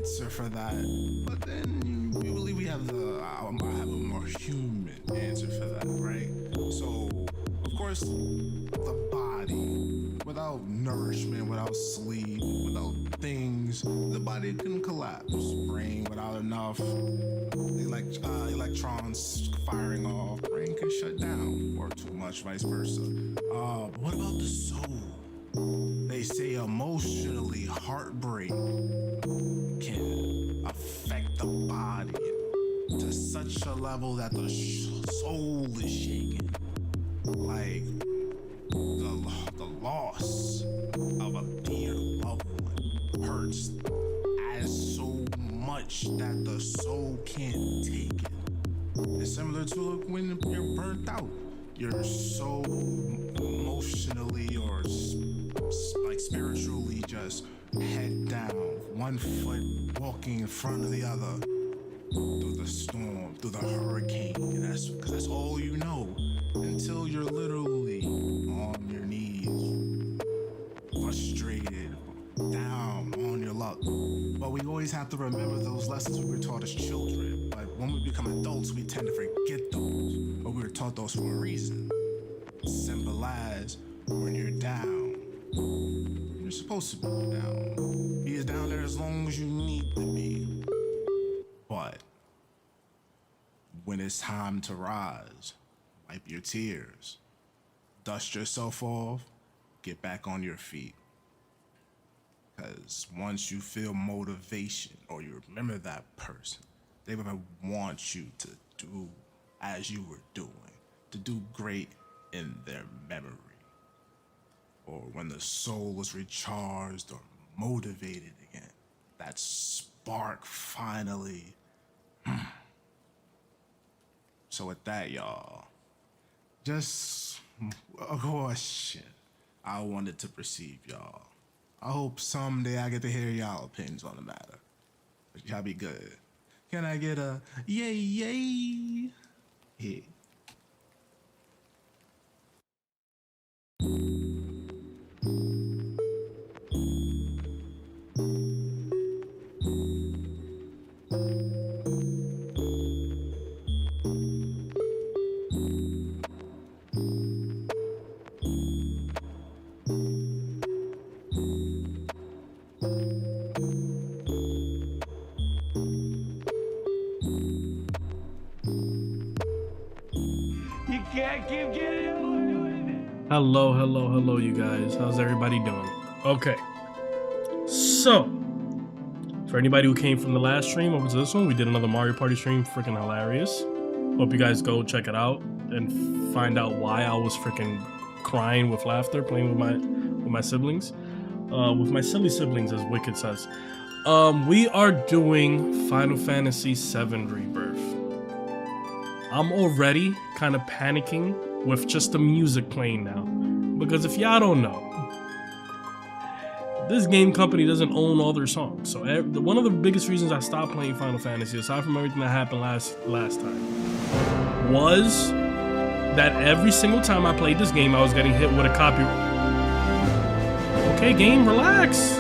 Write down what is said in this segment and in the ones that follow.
answer for that. But then you believe we have I have a more human answer for that, right? So, of course, the body, without nourishment, without sleep, without things, the body can collapse. Brain without enough electrons firing off, brain can shut down, or too much, vice versa. But what about the soul? They say emotionally heartbreak can affect the body to such a level that the soul is shaken. Like the loss of a dear loved one hurts as so much that the soul can't take it. It's similar to when you're burnt out. You're so emotionally or spiritually just head down, one foot walking in front of the other through the storm, through the hurricane. And that's all you know until you're literally on your knees, frustrated, down on your luck. But we always have to remember those lessons we were taught as children. But when we become adults, we tend to forget those. But we were taught those for a reason. Symbolize when you're down. You're supposed to be down. Be as down there as long as you need to be. But when it's time to rise, wipe your tears, dust yourself off, get back on your feet. Because once you feel motivation or you remember that person, they will want you to do as you were doing, to do great in their memory. Or when the soul is recharged or motivated again, that spark finally. So with that, y'all, just a question I wanted to perceive, y'all. I hope someday I get to hear y'all opinions on the matter. But y'all be good. Can I get a yay, yay? Yeah. Hello, you guys. How's everybody doing? Okay. So, for anybody who came from the last stream over to this one, we did another Mario Party stream. Freaking hilarious. Hope you guys go check it out and find out why I was freaking crying with laughter playing with my siblings. With my silly siblings, as Wicked says. We are doing Final Fantasy VII Rebirth. I'm already kind of panicking with just the music playing now. Because if y'all don't know, this game company doesn't own all their songs. So one of the biggest reasons I stopped playing Final Fantasy, aside from everything that happened last time, was that every single time I played this game, I was getting hit with a copy. Okay, game, relax.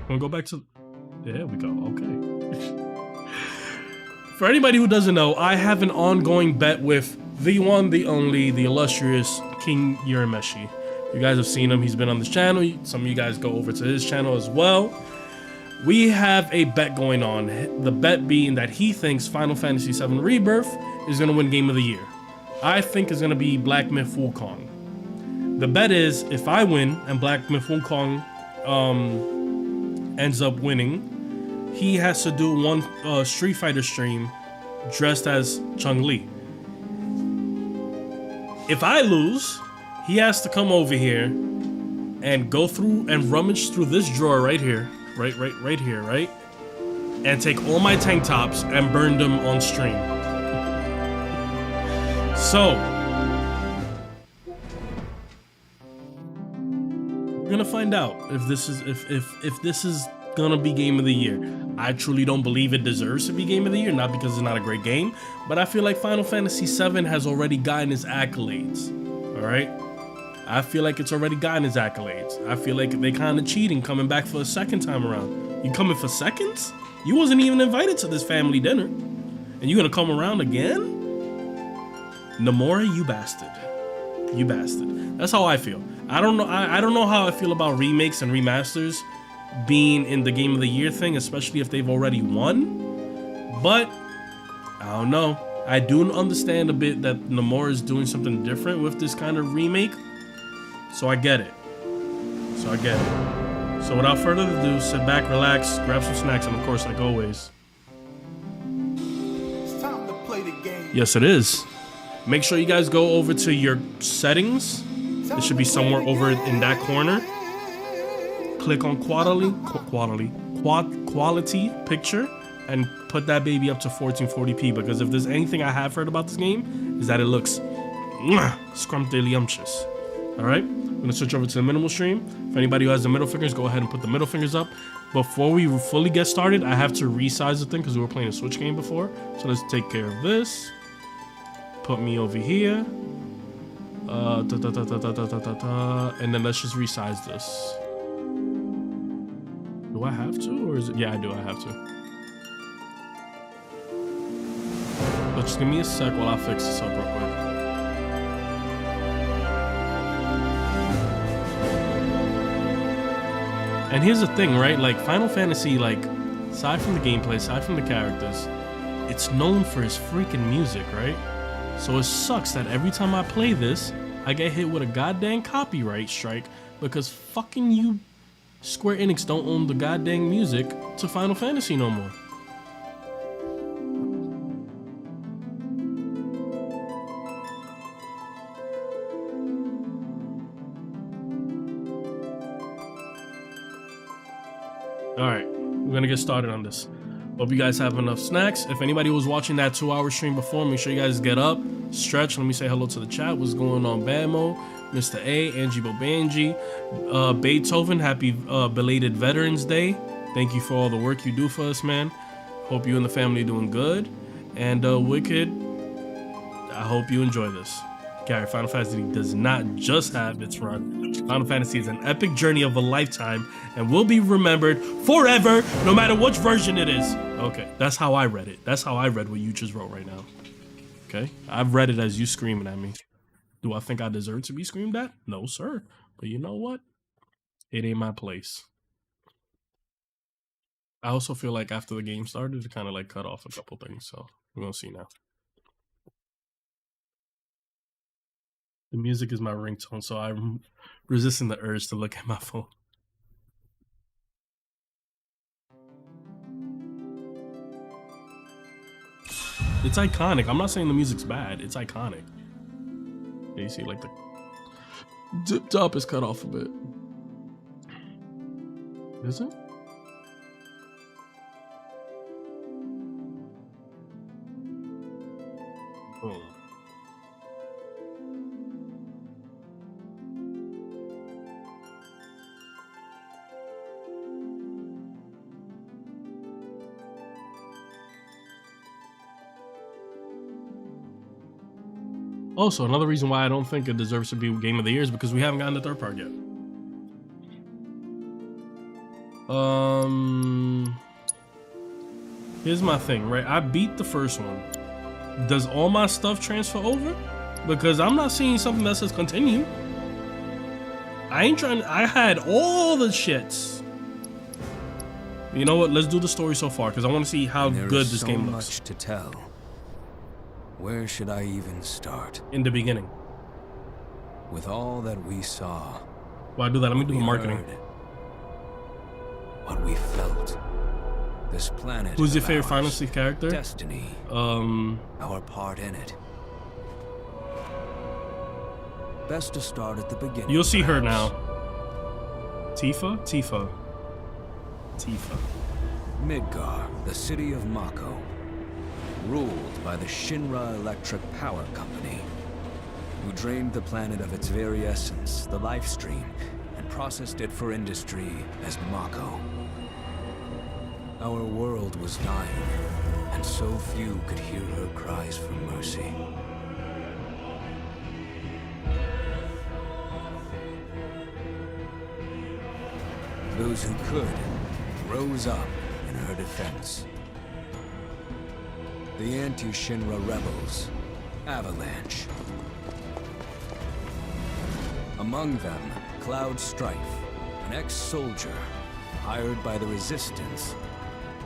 Wanna go back to... There we go, okay. For anybody who doesn't know, I have an ongoing bet with the one, the only, the illustrious King Urameshi. You guys have seen him. He's been on this channel. Some of you guys go over to his channel as well. We have a bet going on. The bet being that he thinks Final Fantasy VII Rebirth is going to win Game of the Year. I think it's going to be Black Myth Wukong. The bet is, if I win and Black Myth Wukong ends up winning, he has to do one Street Fighter stream dressed as Chun-Li. If I lose, he has to come over here and go through and rummage through this drawer right here, right here, right? And take all my tank tops and burn them on stream. So, we're gonna find out if this is gonna be Game of the Year. I truly don't believe it deserves to be Game of the Year, not because it's not a great game, but I feel like Final Fantasy VII has already gotten its accolades. All right, I feel like it's already gotten its accolades. I feel like they kind of cheating coming back for a second time around. You coming for seconds? You wasn't even invited to this family dinner. And you gonna come around again? Nomura, you bastard. You bastard. That's how I feel. I don't know. I don't know how I feel about remakes and remasters being in the Game of the Year thing, especially if they've already won. But I don't know. I do understand a bit that Nomura is doing something different with this kind of remake. So I get it. So without further ado, sit back, relax, grab some snacks, and of course, like always. It's time to play the game. Yes, it is. Make sure you guys go over to your settings. It should be somewhere over in that corner. Click on quality picture and put that baby up to 1440p, because if there's anything I have heard about this game is that it looks scrumptious. All right, I'm gonna switch over to the minimal stream. If anybody who has the middle fingers, go ahead and put the middle fingers up. Before we fully get started, I have to resize the thing because we were playing a Switch game before. So let's take care of this. Put me over here. And then let's just resize this. Do I have to, or is it? Yeah, I do. I have to. But just give me a sec while I fix this up real quick. And here's the thing, right? Like Final Fantasy, like aside from the gameplay, aside from the characters, it's known for its freaking music, right? So it sucks that every time I play this, I get hit with a goddamn copyright strike because fucking you, Square Enix, don't own the goddamn music to Final Fantasy no more. Alright, we're gonna get started on this. Hope you guys have enough snacks. If anybody was watching that 2-hour stream before, make sure you guys get up, stretch. Let me say hello to the chat. What's going on, Bamo, Mr. A, Angie Bobanji, Beethoven, happy belated Veterans Day. Thank you for all the work you do for us, man. Hope you and the family are doing good. And Wicked, I hope you enjoy this. Gary, Final Fantasy does not just have its run. Final Fantasy is an epic journey of a lifetime and will be remembered forever, no matter which version it is. Okay, that's how I read it. That's how I read what you just wrote right now. Okay, I've read it as you screaming at me. Do I think I deserve to be screamed at? No, sir. But you know what? It ain't my place. I also feel like after the game started, it kind of like cut off a couple things. So we're gonna see now. The music is my ringtone, so I'm resisting the urge to look at my phone. It's iconic. I'm not saying the music's bad. It's iconic. Yeah, you see, like the dip top is cut off a bit. Is it? Boom. Also, another reason why I don't think it deserves to be Game of the Year is because we haven't gotten the third part yet. Here's my thing, right? I beat the first one. Does all my stuff transfer over? Because I'm not seeing something that says continue. I ain't trying. I had all the shits. You know what? Let's do the story so far because I want to see how good this game looks. There is so much to tell. Where should I even start? In the beginning. With all that we saw. Well, I do that. Let me do the marketing. Heard, what we felt. This planet. Who's your favorite Final Fantasy character? Destiny. Our part in it. Best to start at the beginning. You'll see her now. Tifa? Tifa. Midgar, the city of Mako. Ruled by the Shinra Electric Power Company, who drained the planet of its very essence, the life stream, and processed it for industry as Mako. Our world was dying, and so few could hear her cries for mercy. those who could rose up in her defense. The anti-Shinra rebels, Avalanche. Among them, Cloudstrife, an ex-soldier hired by the Resistance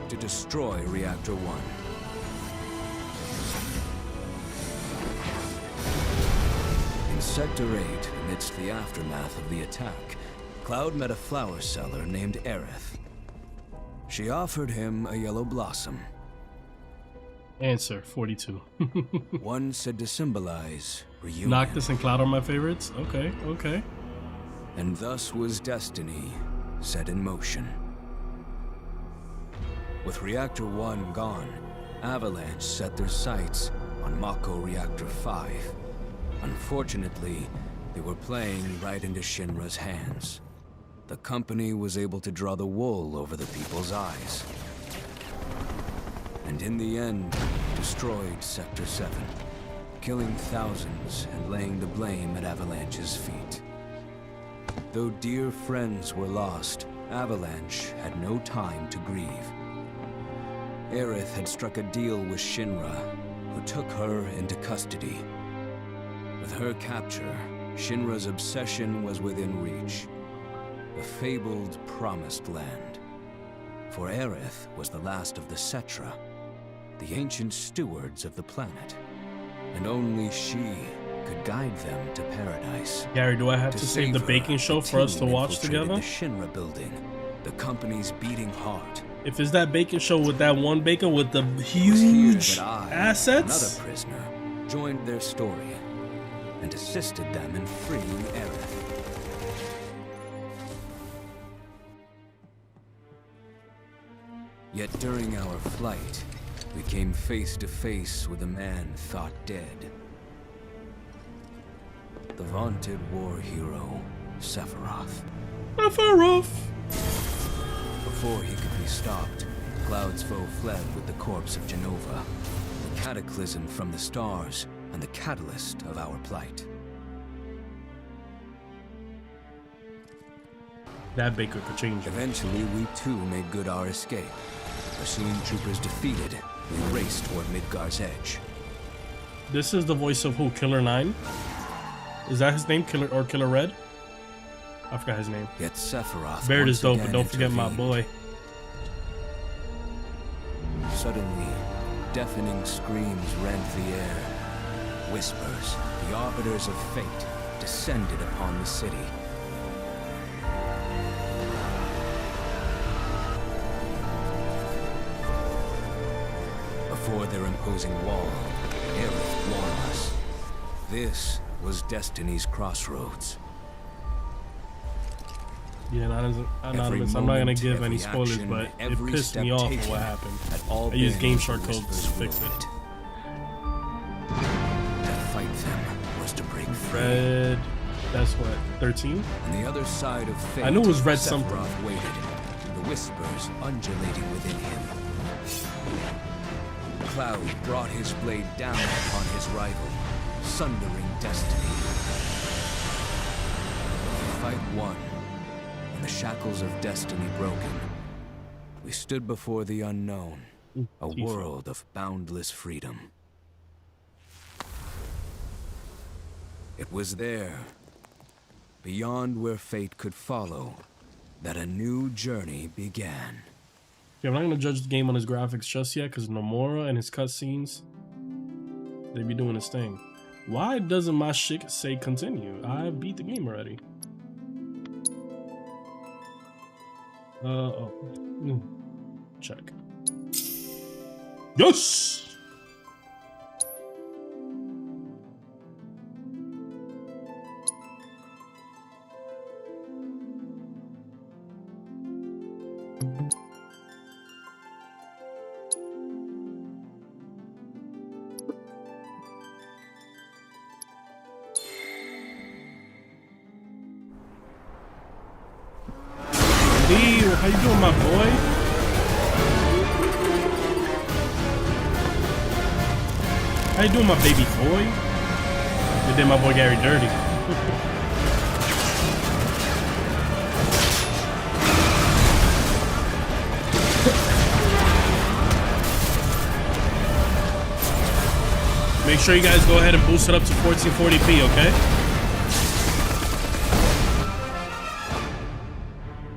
to destroy Reactor 1. In Sector 8, amidst the aftermath of the attack, Cloud met a flower seller named Aerith. She offered him a yellow blossom. Answer 42. One said to symbolize reunion. Noctis and Cloud are my favorites. Okay, okay. And thus was destiny set in motion. With Reactor 1 gone, Avalanche set their sights on Mako Reactor 5. Unfortunately, they were playing right into Shinra's hands. The company was able to draw the wool over the people's eyes. And in the end, destroyed Sector 7, killing thousands and laying the blame at Avalanche's feet. Though dear friends were lost, Avalanche had no time to grieve. Aerith had struck a deal with Shinra, who took her into custody. With her capture, Shinra's obsession was within reach. The fabled Promised Land. For Aerith was the last of the Cetra, the ancient stewards of the planet. And only she could guide them to paradise. Gary, do I have to save the baking show for us to watch together? The Shinra building, the company's beating heart. If it's that baking show with that one baker with the huge assets, another prisoner, joined their story and assisted them in freeing Aerith. Yet during our flight, we came face to face with a man thought dead. The vaunted war hero, Sephiroth. Sephiroth! Before he could be stopped, Cloud's foe fled with the corpse of Genova, the cataclysm from the stars and the catalyst of our plight. That baker could change it. Eventually, we too made good our escape. Pursuing troopers defeated, we raced toward Midgar's edge. This is the voice of who? Killer 9? Is that his name? Killer Red? I forgot his name. Yet Sephiroth Baird is dope, but don't intervened. forget my boy. Suddenly, deafening screams rent the air. Whispers, the arbiters of fate, descended upon the city. Before their imposing wall, Aerith warned us. This was Destiny's crossroads. Yeah, Anonymous, I'm not gonna give any spoilers, but it pissed me off what happened. I used Game Shark code to fix it. To fight them was to break free. Red, that's what, 13? On the other side of fate, I knew it was red Sephiroth something. waited, the whispers undulating within him. Cloud brought his blade down upon his rival, sundering destiny. The fight won, and the shackles of destiny broken. We stood before the unknown, a world of boundless freedom. It was there, beyond where fate could follow, that a new journey began. Yeah, I'm not gonna judge the game on his graphics just yet, because Nomura and his cutscenes, they be doing his thing. Why doesn't my shit say continue? I beat the game already. Check. Yes! How you doing, my boy? How you doing, my baby boy? You did my boy Gary dirty. Make sure you guys go ahead and boost it up to 1440p, okay?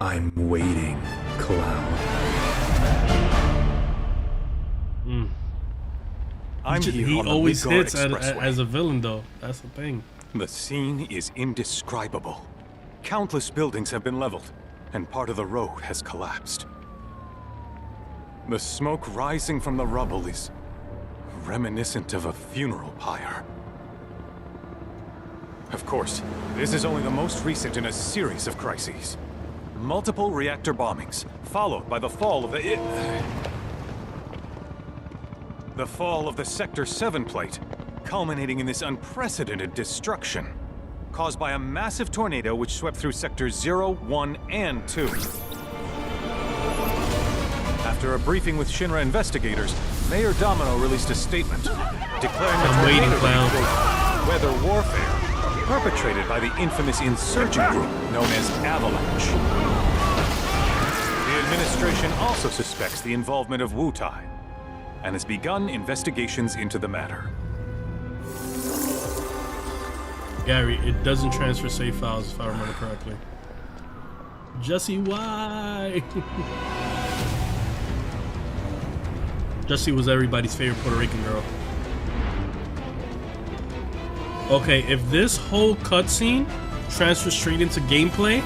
I'm waiting, Cloud. He always hits as a villain, though. That's the thing. The scene is indescribable. Countless buildings have been leveled, and part of the road has collapsed. The smoke rising from the rubble is reminiscent of a funeral pyre. Of course, this is only the most recent in a series of crises. Multiple reactor bombings, followed by the fall of the Sector 7 plate, culminating in this unprecedented destruction, caused by a massive tornado which swept through Sectors 0, 1, and 2. After a briefing with Shinra investigators, Mayor Domino released a statement declaring the tornado to be weather warfare perpetrated by the infamous insurgent group known as Avalanche. The administration also suspects the involvement of GOTY and has begun investigations into the matter. Gary, it doesn't transfer save files if I remember correctly. Jesse, why? Jessie was everybody's favorite Puerto Rican girl. Okay, if this whole cutscene transfers straight into gameplay,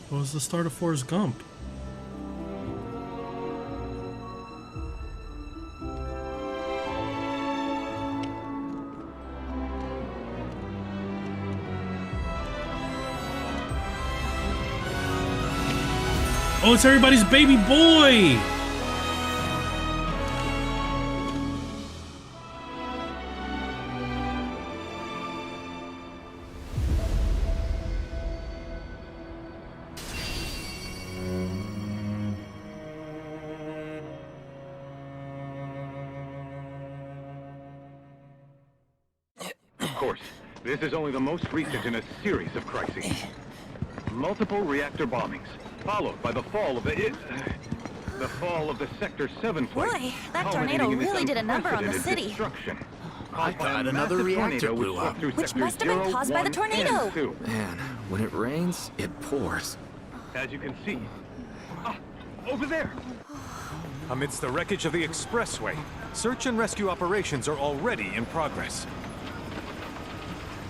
what was the start of Forrest Gump? Oh, it's everybody's baby boy! Of course, this is only the most recent in a series of crises. Multiple reactor bombings, followed by the fall of the Sector 7 plate. Boy, that tornado really did a number on the city. I thought another reactor blew up. Which must have been caused by the tornado. Man, when it rains, it pours. As you can see. Over there! Amidst the wreckage of the expressway, search and rescue operations are already in progress.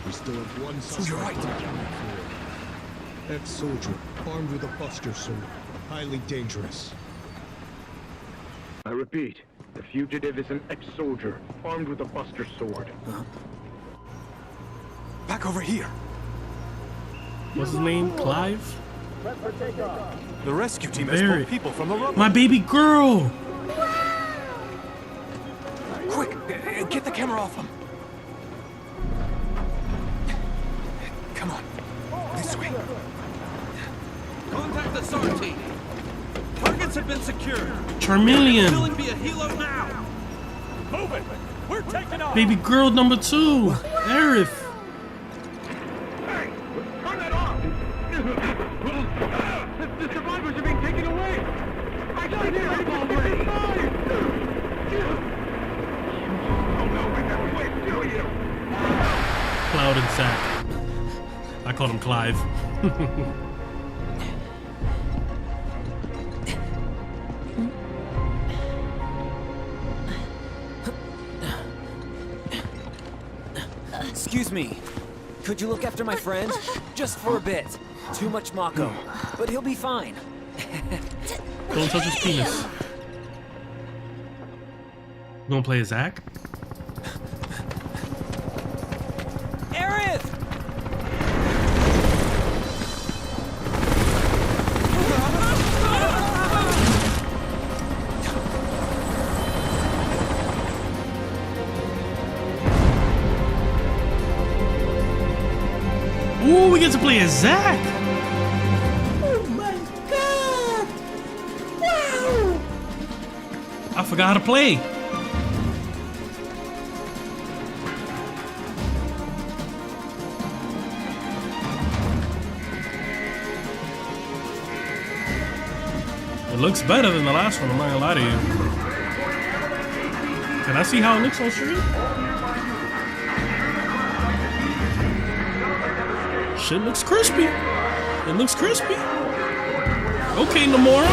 We still have one suspect. You're right. Ex-soldier, armed with a buster sword. Highly dangerous. I repeat, the fugitive is an ex-soldier, armed with a buster sword. Back over here. What's his name? Clive? The rescue team has pulled people from the rubble. My baby girl! Quick, get the camera off him. Come on, this way. Contact the SAR team. Targets have been secured. Charmeleon. Filling via helo now. Move it. We're taking off. Baby girl number 2. Aerith. Hey, turn that off! The survivors are being taken away! I can't hear it already! Oh no, I never wait, do you? Cloud and Zack. I called him Clive. Excuse me. Could you look after my friend? Just for a bit. Too much Mako. But he'll be fine. Don't touch his penis. You gonna play as Zack? Aerith! Ooh, we get to play as Zack. Oh my god! Wow! I forgot how to play. It looks better than the last one, I'm not gonna lie to you. Can I see how it looks on stream? Shit looks crispy. It looks crispy. Okay, Nomura.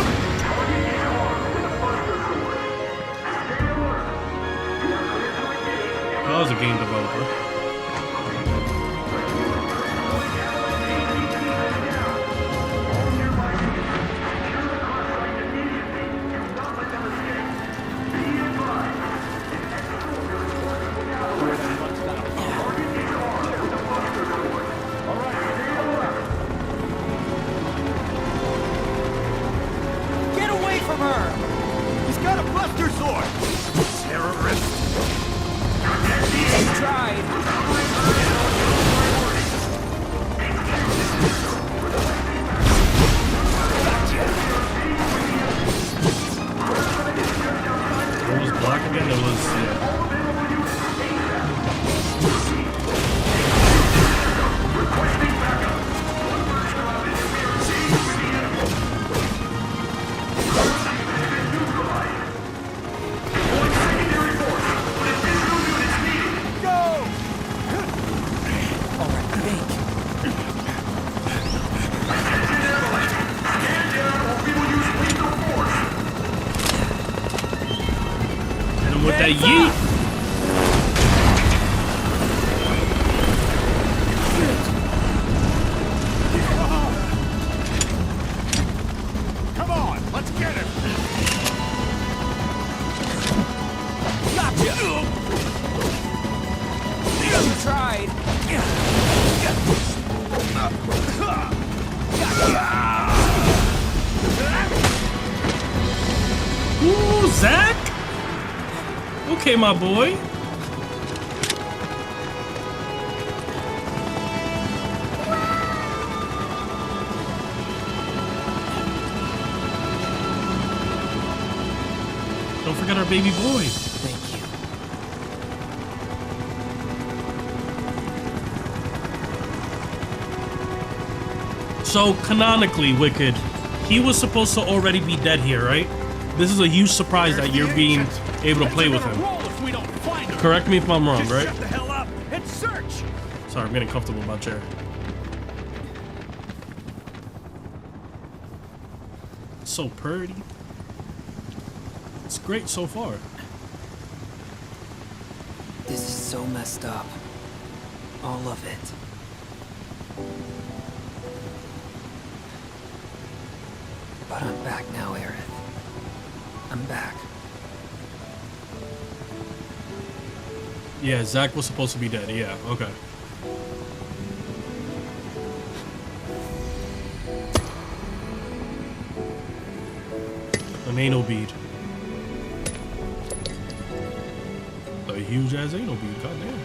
That was a game developer. With that yeet. Come on, let's get him. Gotcha. You tried. Ooh, Zack. Okay, my boy. Don't forget our baby boy. Thank you. So, canonically, Wicked, he was supposed to already be dead here, right? This is a huge surprise that you're being able to play with him. Correct me if I'm wrong, right? Shut the hell up and search. Sorry, I'm getting comfortable in my chair. So pretty. It's great so far. This is so messed up. All of it. But I'm back now, Aerith. I'm back. Yeah, Zack was supposed to be dead. Yeah, okay. An anal bead. A huge ass anal bead, goddamn.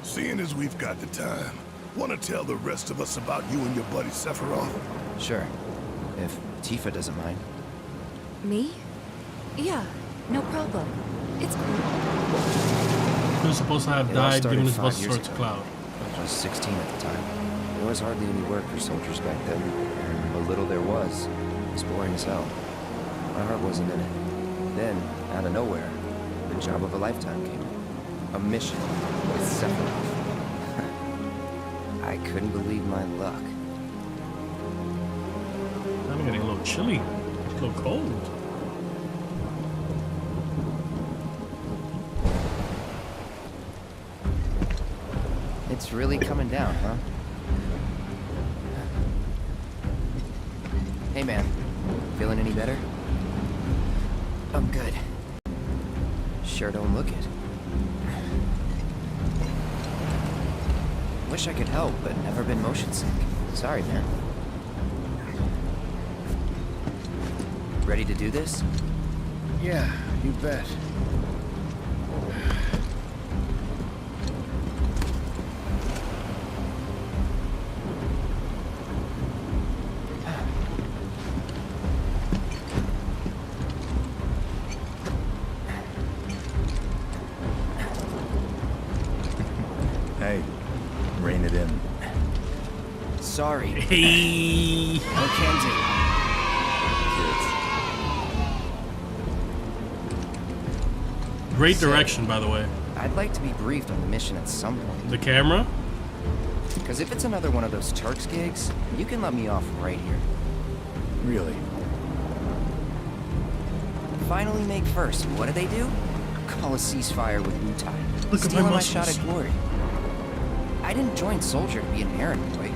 Seeing as we've got the time, want to tell the rest of us about you and your buddy Sephiroth? Sure, if Tifa doesn't mind. Me? Yeah, no problem. It's cool. He was supposed to have died giving his bus sword to Cloud. I was 16 at the time. There was hardly any work for soldiers back then, and what little there was boring as hell. My heart wasn't in it. Then, out of nowhere, the job of a lifetime came in. A mission with Sephiroth. I couldn't believe my luck. I'm getting a little chilly. A little cold. It's really coming down, huh? Hey man, feeling any better? I'm good. Sure don't look it. Wish I could help, but never been motion sick. Sorry, man. Ready to do this? Yeah, you bet. Hey, rein it in. Sorry. Hey. What can do? Great direction, by the way. I'd like to be briefed on the mission at some point. The camera? Because if it's another one of those Turks gigs, you can let me off right here. Really? Finally make first. What do? Call a ceasefire with GOTY. Look at my Stealing my muscles. shot at glory. I didn't join Soldier to be an errand boy.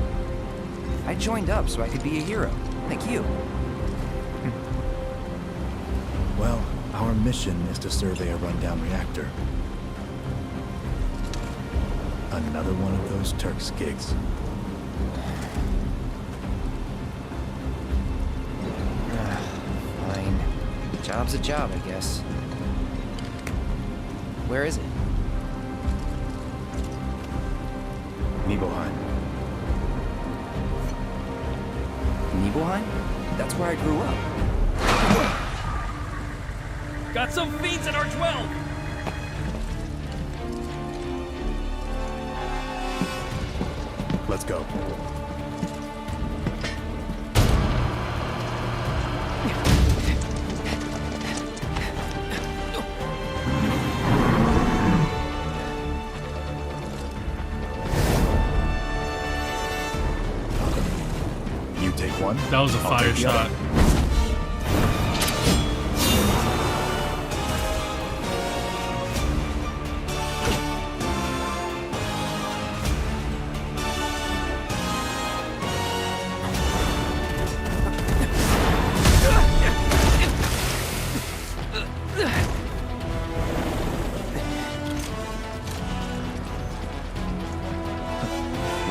I joined up so I could be a hero, like you. Well, our mission is to survey a rundown reactor. Another one of those Turks gigs. Fine. Job's a job, I guess. Where is it? Nibelheim. Nibelheim? That's where I grew up. Got some fiends in our 12! Let's go. You take one. That was a I'll fire take the shot. other.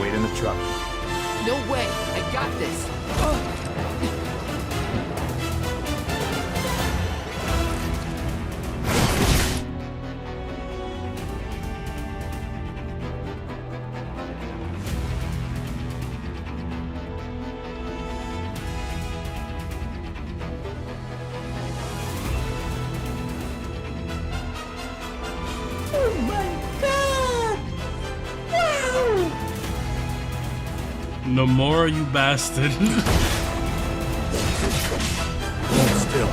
Wait in the truck. No way! I got this! Nomura, you bastard. Hold still.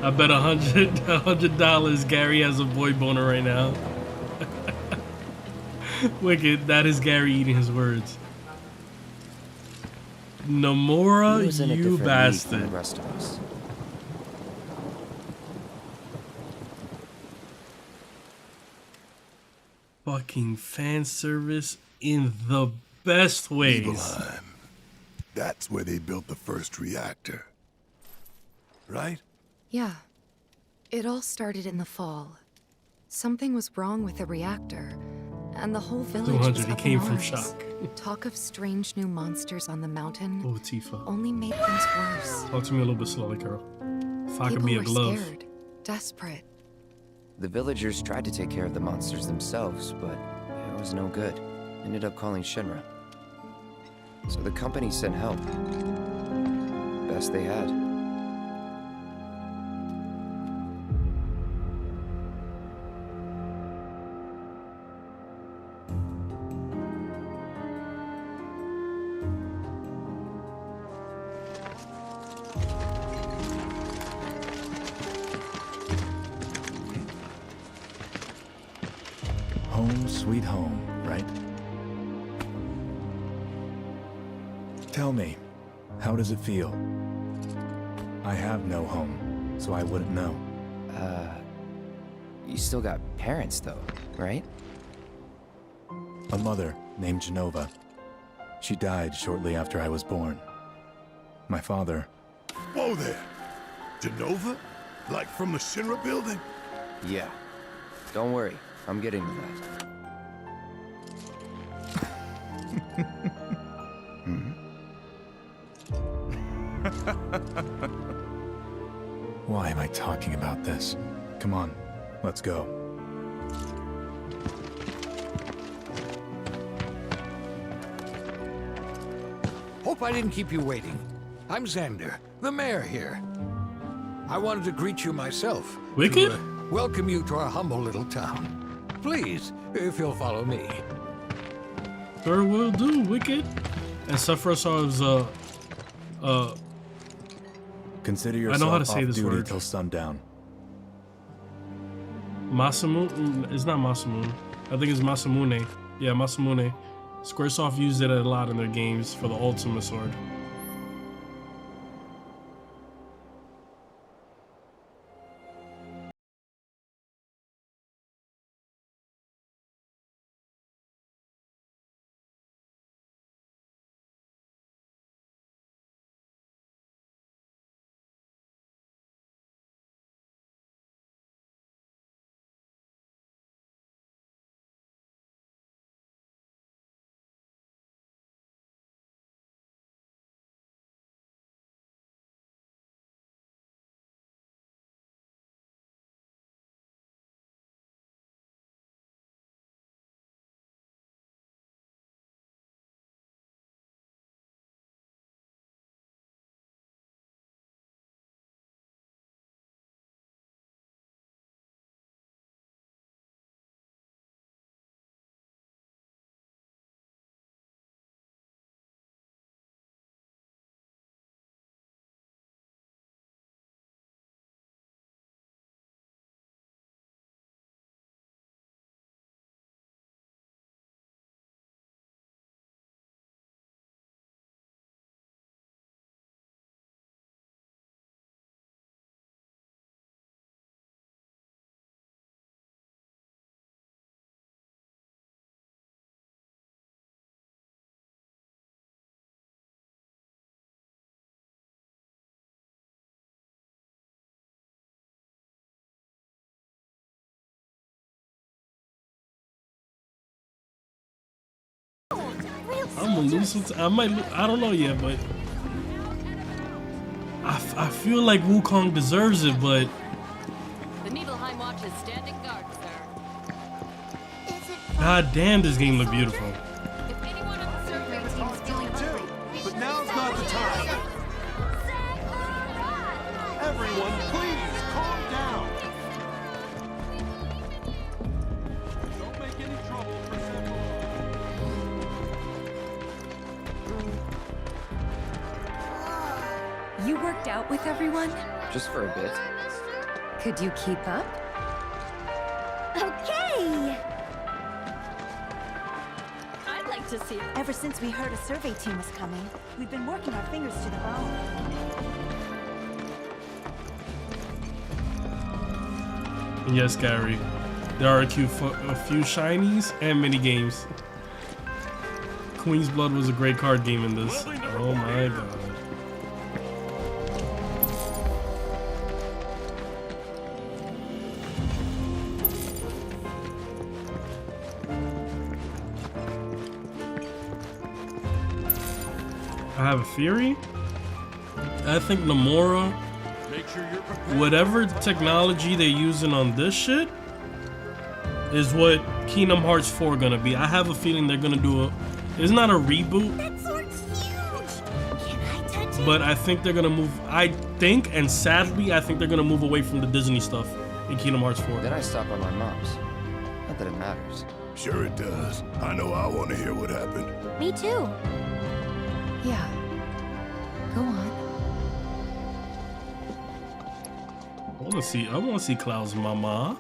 I bet $100 Gary has a boy boner right now. Wicked, that is Gary eating his words. Nomura, He was in a you different league bastard. from the rest of us. Fucking fan service in the best ways. Nibelheim. That's where they built the first reactor. Right? Yeah. It all started in the fall. Something was wrong with the reactor, and the whole village was 200, he up came in from arms. shock. Talk of strange new monsters on the mountain Oh, Tifa. only made things worse. Talk to me a little bit slowly, girl. If I could People be a were glove. scared, desperate. The villagers tried to take care of the monsters themselves, but it was no good. Ended up calling Shinra. So the company sent help. Best they had. Home sweet home, right? Tell me, how does it feel? I have no home, so I wouldn't know. You still got parents though, right? A mother named Genova. She died shortly after I was born. My father... Whoa there! Genova? Like from the Shinra building? Yeah. Don't worry, I'm getting to that. Why am I talking about this? Come on, let's go. Hope I didn't keep you waiting. I'm Xander, the mayor here. I wanted to greet you myself. Wicked? To, welcome you to our humble little town. Please, if you'll follow me. Sure will do, Wicked. And suffer ourselves, Consider I know yourself how to say off this duty word. till sundown. Masamune, it's not Masamune. I think it's Masamune. Yeah, Masamune. Squaresoft used it a lot in their games for the Ultimate Sword. I'm gonna lose some I might I don't know yet, but I feel like Wukong deserves it, but The Nibelheim Watch is standing guard, sir. god damn, this game look beautiful. If anyone on the survey team is feeling But now's not the time. Everyone, please calm down. Don't make any trouble for Simple. You worked out with everyone? Just for a bit. Could you keep up? Okay! I'd like to see it. Ever since we heard a survey team was coming, we've been working our fingers to the bone. And yes, Gary, there are a few shinies and mini games. Queen's Blood was a great card game in this. Oh my god. I have a theory. I think Nomura, whatever technology they're using on this shit, is what Kingdom Hearts 4 gonna be. I have a feeling they're gonna do a. It's not a reboot. That sword's huge! Can I touch it? But I think they're gonna move. I think, and sadly, I think they're gonna move away from the Disney stuff in Kingdom Hearts 4. Then I stop on my mom's. Not that it matters. Sure it does. I know I want to hear what happened. Me too. Yeah. Go on. I wanna see Cloud's mama.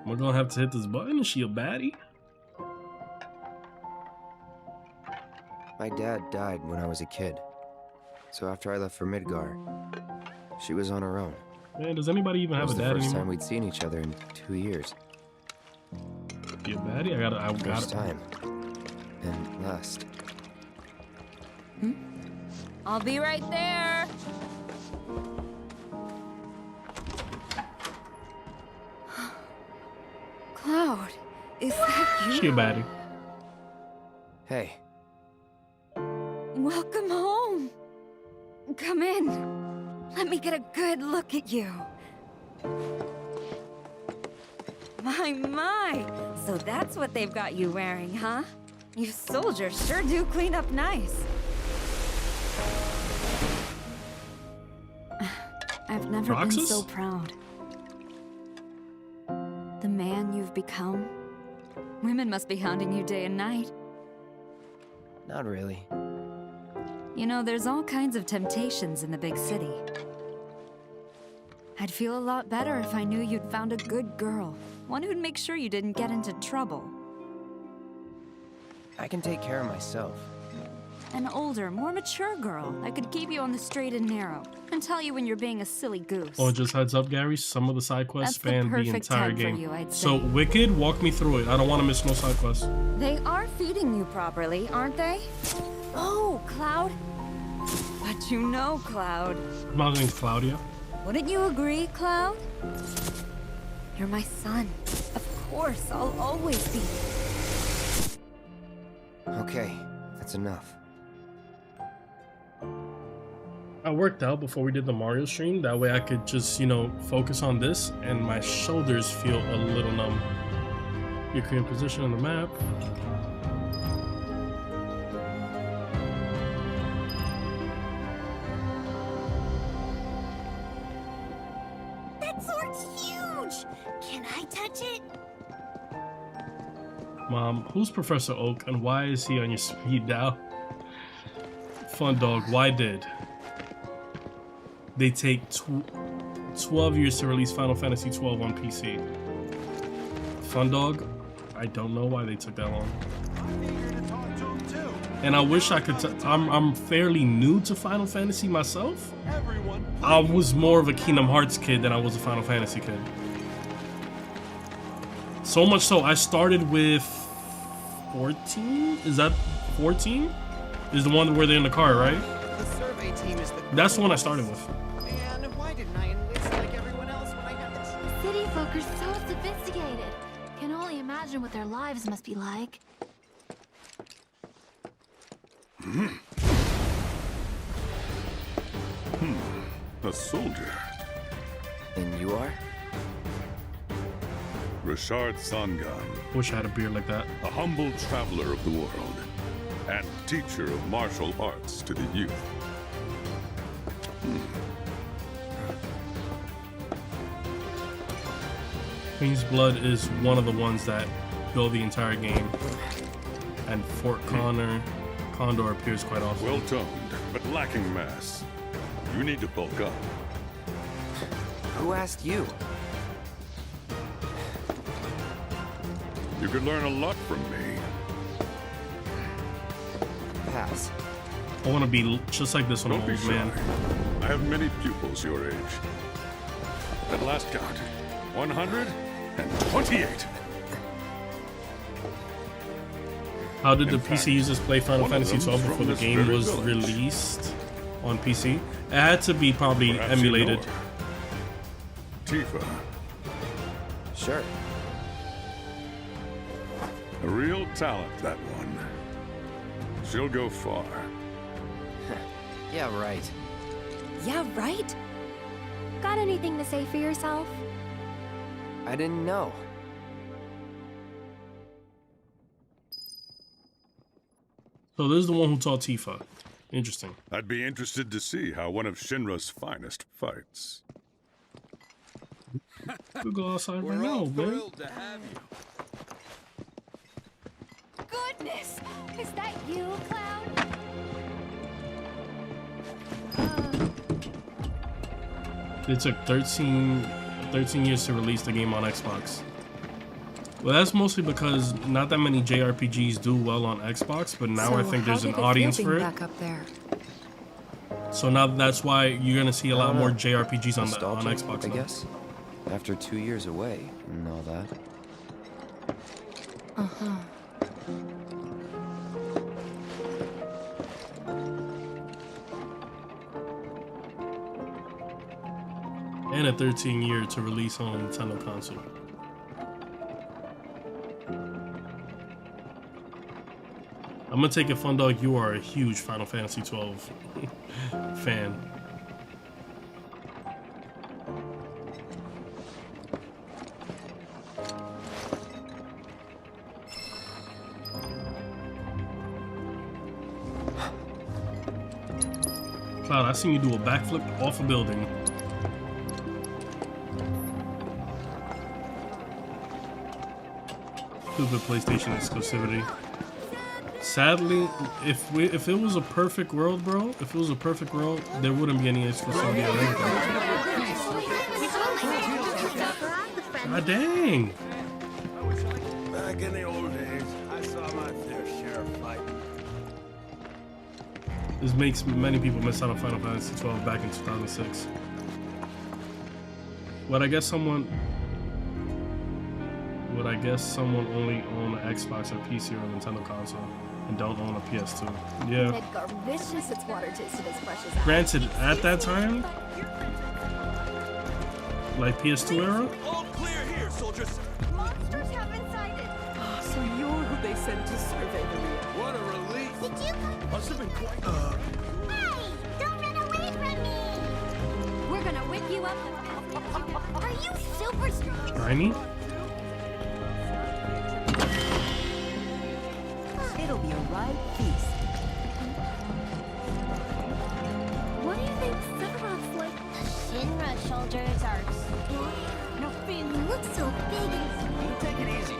We're gonna have to hit this button. Is she a baddie? My dad died when I was a kid. So after I left for Midgar, she was on her own. Man, does anybody even have a dad It was the first anymore? time we'd seen each other in 2 years. You a baddie? I got First it. time. And last. I'll be right there. Cloud, is that you? She a baddie. Hey, Welcome home. Come in. Let me get a good look at you. My. So that's what they've got you wearing, huh? You soldiers sure do clean up nice. I've never been Roxas? so proud. The man you've become. Women must be hounding you day and night. not really. You know, there's all kinds of temptations in the big city. I'd feel a lot better if I knew you'd found a good girl. One who'd make sure you didn't get into trouble. I can take care of myself. An older, more mature girl that could keep you on the straight and narrow and tell you when you're being a silly goose. Oh, just heads up, Gary. Some of the side quests That's the span the perfect entire time for game. you, I'd So, say. Wicked, walk me through it. I don't want to miss no side quests. They are feeding you properly, aren't they? Oh, Cloud. But you know, Cloud. My name's Claudia. Wouldn't you agree, Cloud? You're my son. Of course, I'll always be. Okay, that's enough. I worked out before we did the Mario stream. That way I could just, you know, focus on this and my shoulders feel a little numb. Your current position on the map. That sword's huge! Can I touch it? Mom, who's Professor Oak and why is he on your speed dial? Fun dog, why did? They take 12 years to release Final Fantasy 12 on PC. Fun dog, I don't know why they took that long. And I wish I could. I'm fairly new to Final Fantasy myself. I was more of a Kingdom Hearts kid than I was a Final Fantasy kid. So much so, I started with 14. Is that 14? Is the one where they're in the car, right? The survey team is the That's the one I started with. Man, why didn't I enlist like everyone else when I had the chance? City folk are so sophisticated. Can only imagine what their lives must be like. A soldier. And you are? Richard Sangan, Wish I had a beard like that. a humble traveler of the world, and teacher of martial arts to the youth. Queen's Blood is one of the ones that build the entire game. And Fort Condor appears quite often. Well toned, but lacking mass. You need to bulk up. Who asked you? You could learn a lot from me. Pass. I want to be just like this when I'm Don't be old, shy. man. I have many pupils your age. At last count, 128. How did the In PC fact, users play Final one of Fantasy them's 12 before from the this game very was village. released on PC? It had to be probably Perhaps you know emulated. her. Tifa, Sure. a real talent, that one. She'll go far. Yeah, right. Yeah, right? Got anything to say for yourself? I didn't know. So this is the one who taught Tifa. Interesting. I'd be interested to see how one of Shinra's finest fights. We'll go outside right We're all now, man. thrilled to have you. Goodness! Is that you, Cloud? It took 13 years to release the game on Xbox. Well, that's mostly because not that many JRPGs do well on Xbox, but now I think there's an audience for it. Back up there? So now that's why you're gonna see a lot more JRPGs on Xbox. I guess. After 2 years away and all that. Uh-huh. And a 13-year to release on a Nintendo console. I'm gonna take it, Fun Dog, you are a huge Final Fantasy 12 fan. Cloud, I seen you do a backflip off a building. Stupid PlayStation exclusivity. Sadly, if it was a perfect world, bro, if it was a perfect world, there wouldn't be any exclusivity or anything. God dang! Back in the old days, I saw my fair share of fighting. This makes many people miss out on Final Fantasy 12 back in 2006. Would I guess someone only own an Xbox or PC or a Nintendo console and don't own a PS2? Yeah. Midgar wishes its water tasted as fresh as Granted, at that time, like PS2 era. All clear here, soldiers. monsters have been sighted. So you're who they sent to survey the real. What a relief! Did you come? Must have been quite. Hey! Don't run away from me! We're gonna whip you up. Are you super strong? Tiny? It'll be a right feast. What do you think Sephiroth's like? The Shinra soldiers are scary. No, Finn, you look so big and... Take it easy.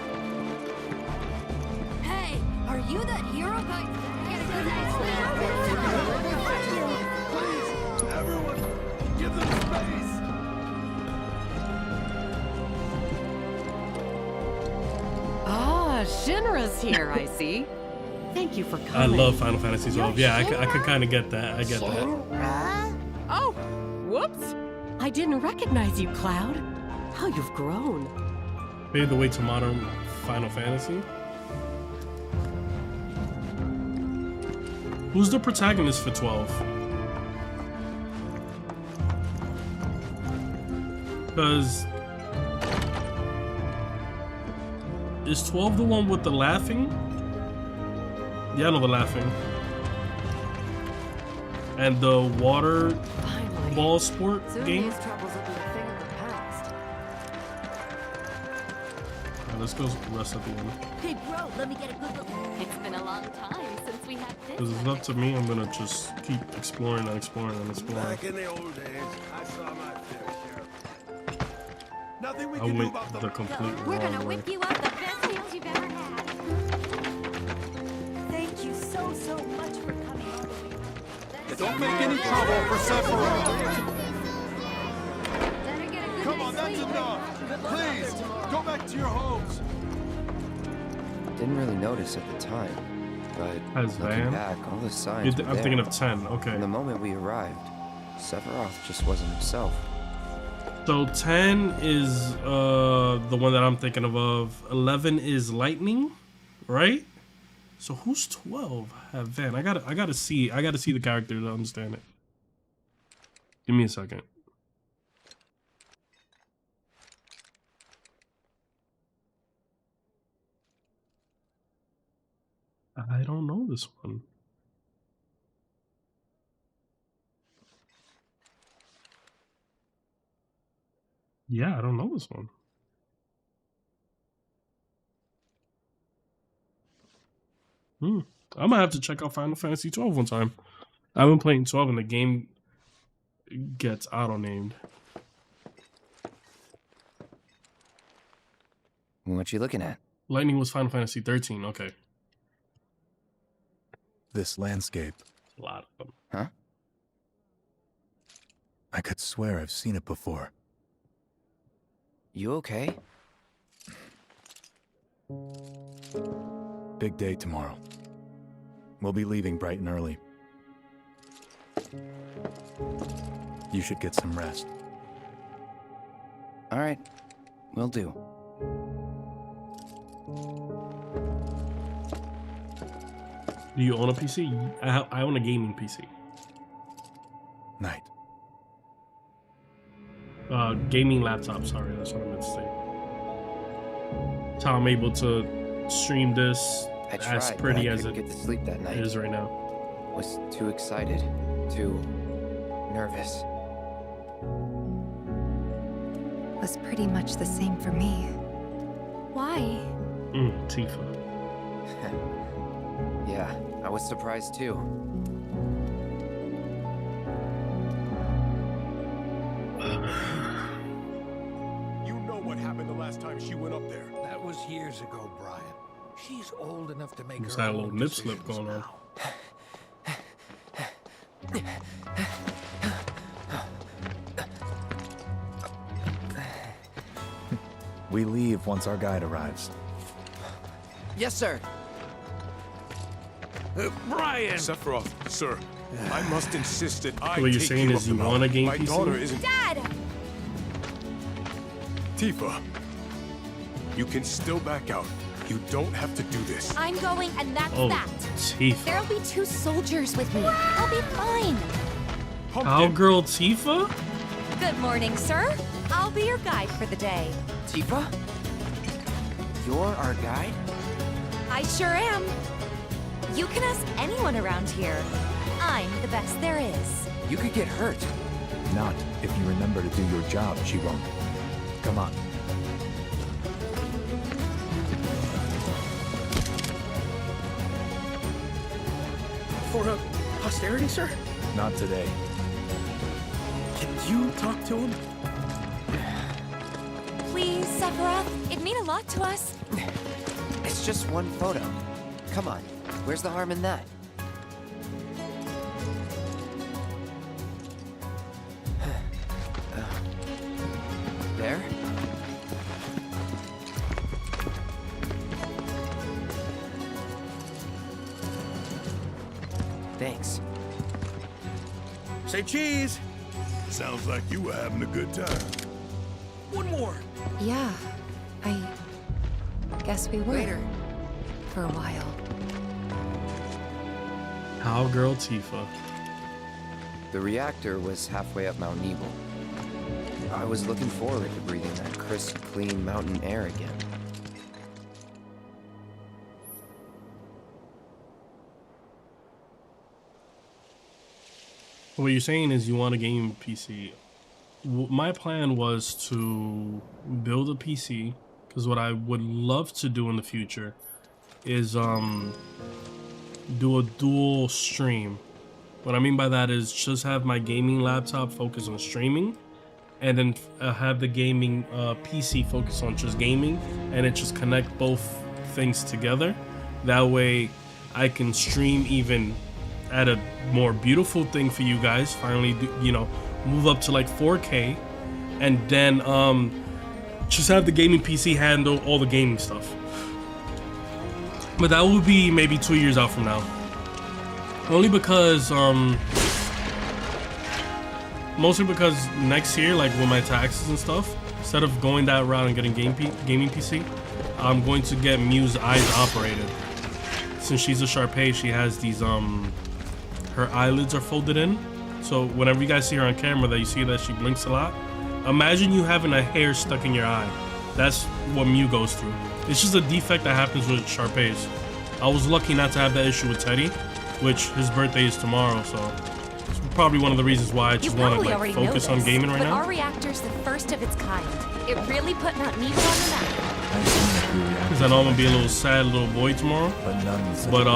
Hey, are you that hero guy? Please, everyone, give them space. Ah, Shinra's here, I see. Thank you for coming. I love Final Fantasy 12. Yeah, I could kind of get that. I get that. Oh, whoops. I didn't recognize you, Cloud. How you've grown. Paved the way to modern Final Fantasy. Who's the protagonist for 12? Because is 12 the one with the laughing? Yeah, I know the laughing. And the water ball sport game? Alright, let's go rest at the end. Hey, bro, let me get a good look. It's been a long time since we had Because it's up to me, I'm gonna just keep exploring and exploring and exploring. Back in the old days, I saw my fair share. Nothing we I can do went about the complete We're wrong gonna way. whip you up the best meals you've ever had. Thank you so much for coming all the way. Don't make any trouble for Sephiroth. Come on, that's enough. Please, go back to your homes. Didn't really notice at the time, but As looking Van? back, all the signs were I'm there. thinking of 10, okay. From the moment we arrived, Sephiroth just wasn't himself. So 10 is the one that I'm thinking of. 11 is Lightning, right? So who's 12? Have Van. I gotta see the character to understand it. Give me a second. I don't know this one. Yeah, I don't know this one. I'm gonna have to check out Final Fantasy 12 one time. I've been playing 12 and the game gets auto-named. What you looking at? Lightning was Final Fantasy 13, okay. This landscape. A lot of them. Huh? I could swear I've seen it before. You okay? Big day tomorrow. We'll be leaving bright and early. You should get some rest. All right, will do. Do you own a PC? I own a gaming PC. Night. Gaming laptop, sorry, that's what I meant to say. That's how I'm able to stream this as pretty as it get to sleep that night. is right now. Was too excited, too nervous. Was pretty much the same for me. Why? Tifa. Yeah, I was surprised too. You know what happened the last time she went up there. That was years ago, Brian. She's old enough to make Just her had a own little nip slip decisions going on. now. We leave once our guide arrives. Yes, sir. Brian! Sephiroth, sir, I must insist that I What you're take saying you is up you the want a game My PC? daughter isn't... Dad! Tifa, you can still back out. You don't have to do this. I'm going, and that's Oh, that. Tifa. There'll be 2 soldiers with me. I'll be fine. Cowgirl Tifa? Good morning, sir. I'll be your guide for the day. Tifa? You're our guide? I sure am. You can ask anyone around here. I'm the best there is. You could get hurt. Not if you remember to do your job, she won't. Come on. For posterity, sir? Not today. Can you talk to him? Please, Sephiroth. It'd mean a lot to us. It's just one photo. Come on, where's the harm in that? There? Thanks. Say cheese. Sounds like you were having a good time. One more. Yeah, I guess we were. Later. For a while. Cowgirl Tifa. The reactor was halfway up Mount Nebel. I was looking forward to breathing that crisp, clean mountain air again. What you're saying is you want a game PC. My plan was to build a PC, because what I would love to do in the future is do a dual stream. What I mean by that is just have my gaming laptop focus on streaming, and then have the gaming PC focus on just gaming, and it just connect both things together. That way I can stream even at a more beautiful thing for you guys, finally move up to like 4K, and then just have the gaming PC handle all the gaming stuff. But that would be maybe 2 years out from now. Only because mostly because next year, like with my taxes and stuff, instead of going that route and getting gaming PC, I'm going to get Mew's eyes operated. Since she's a Sharpay, she has these her eyelids are folded in, so whenever you guys see her on camera that you see that she blinks a lot, imagine you having a hair stuck in your eye. That's what Mew goes through. It's just a defect that happens with Sharpays. I was lucky not to have that issue with Teddy, which his birthday is tomorrow, so it's probably one of the reasons why I just want to like focus on gaming right now. Our reactor's the first of its kind. It really put Mount Nebel on the map. Because I know I'm gonna be a little sad little boy tomorrow. But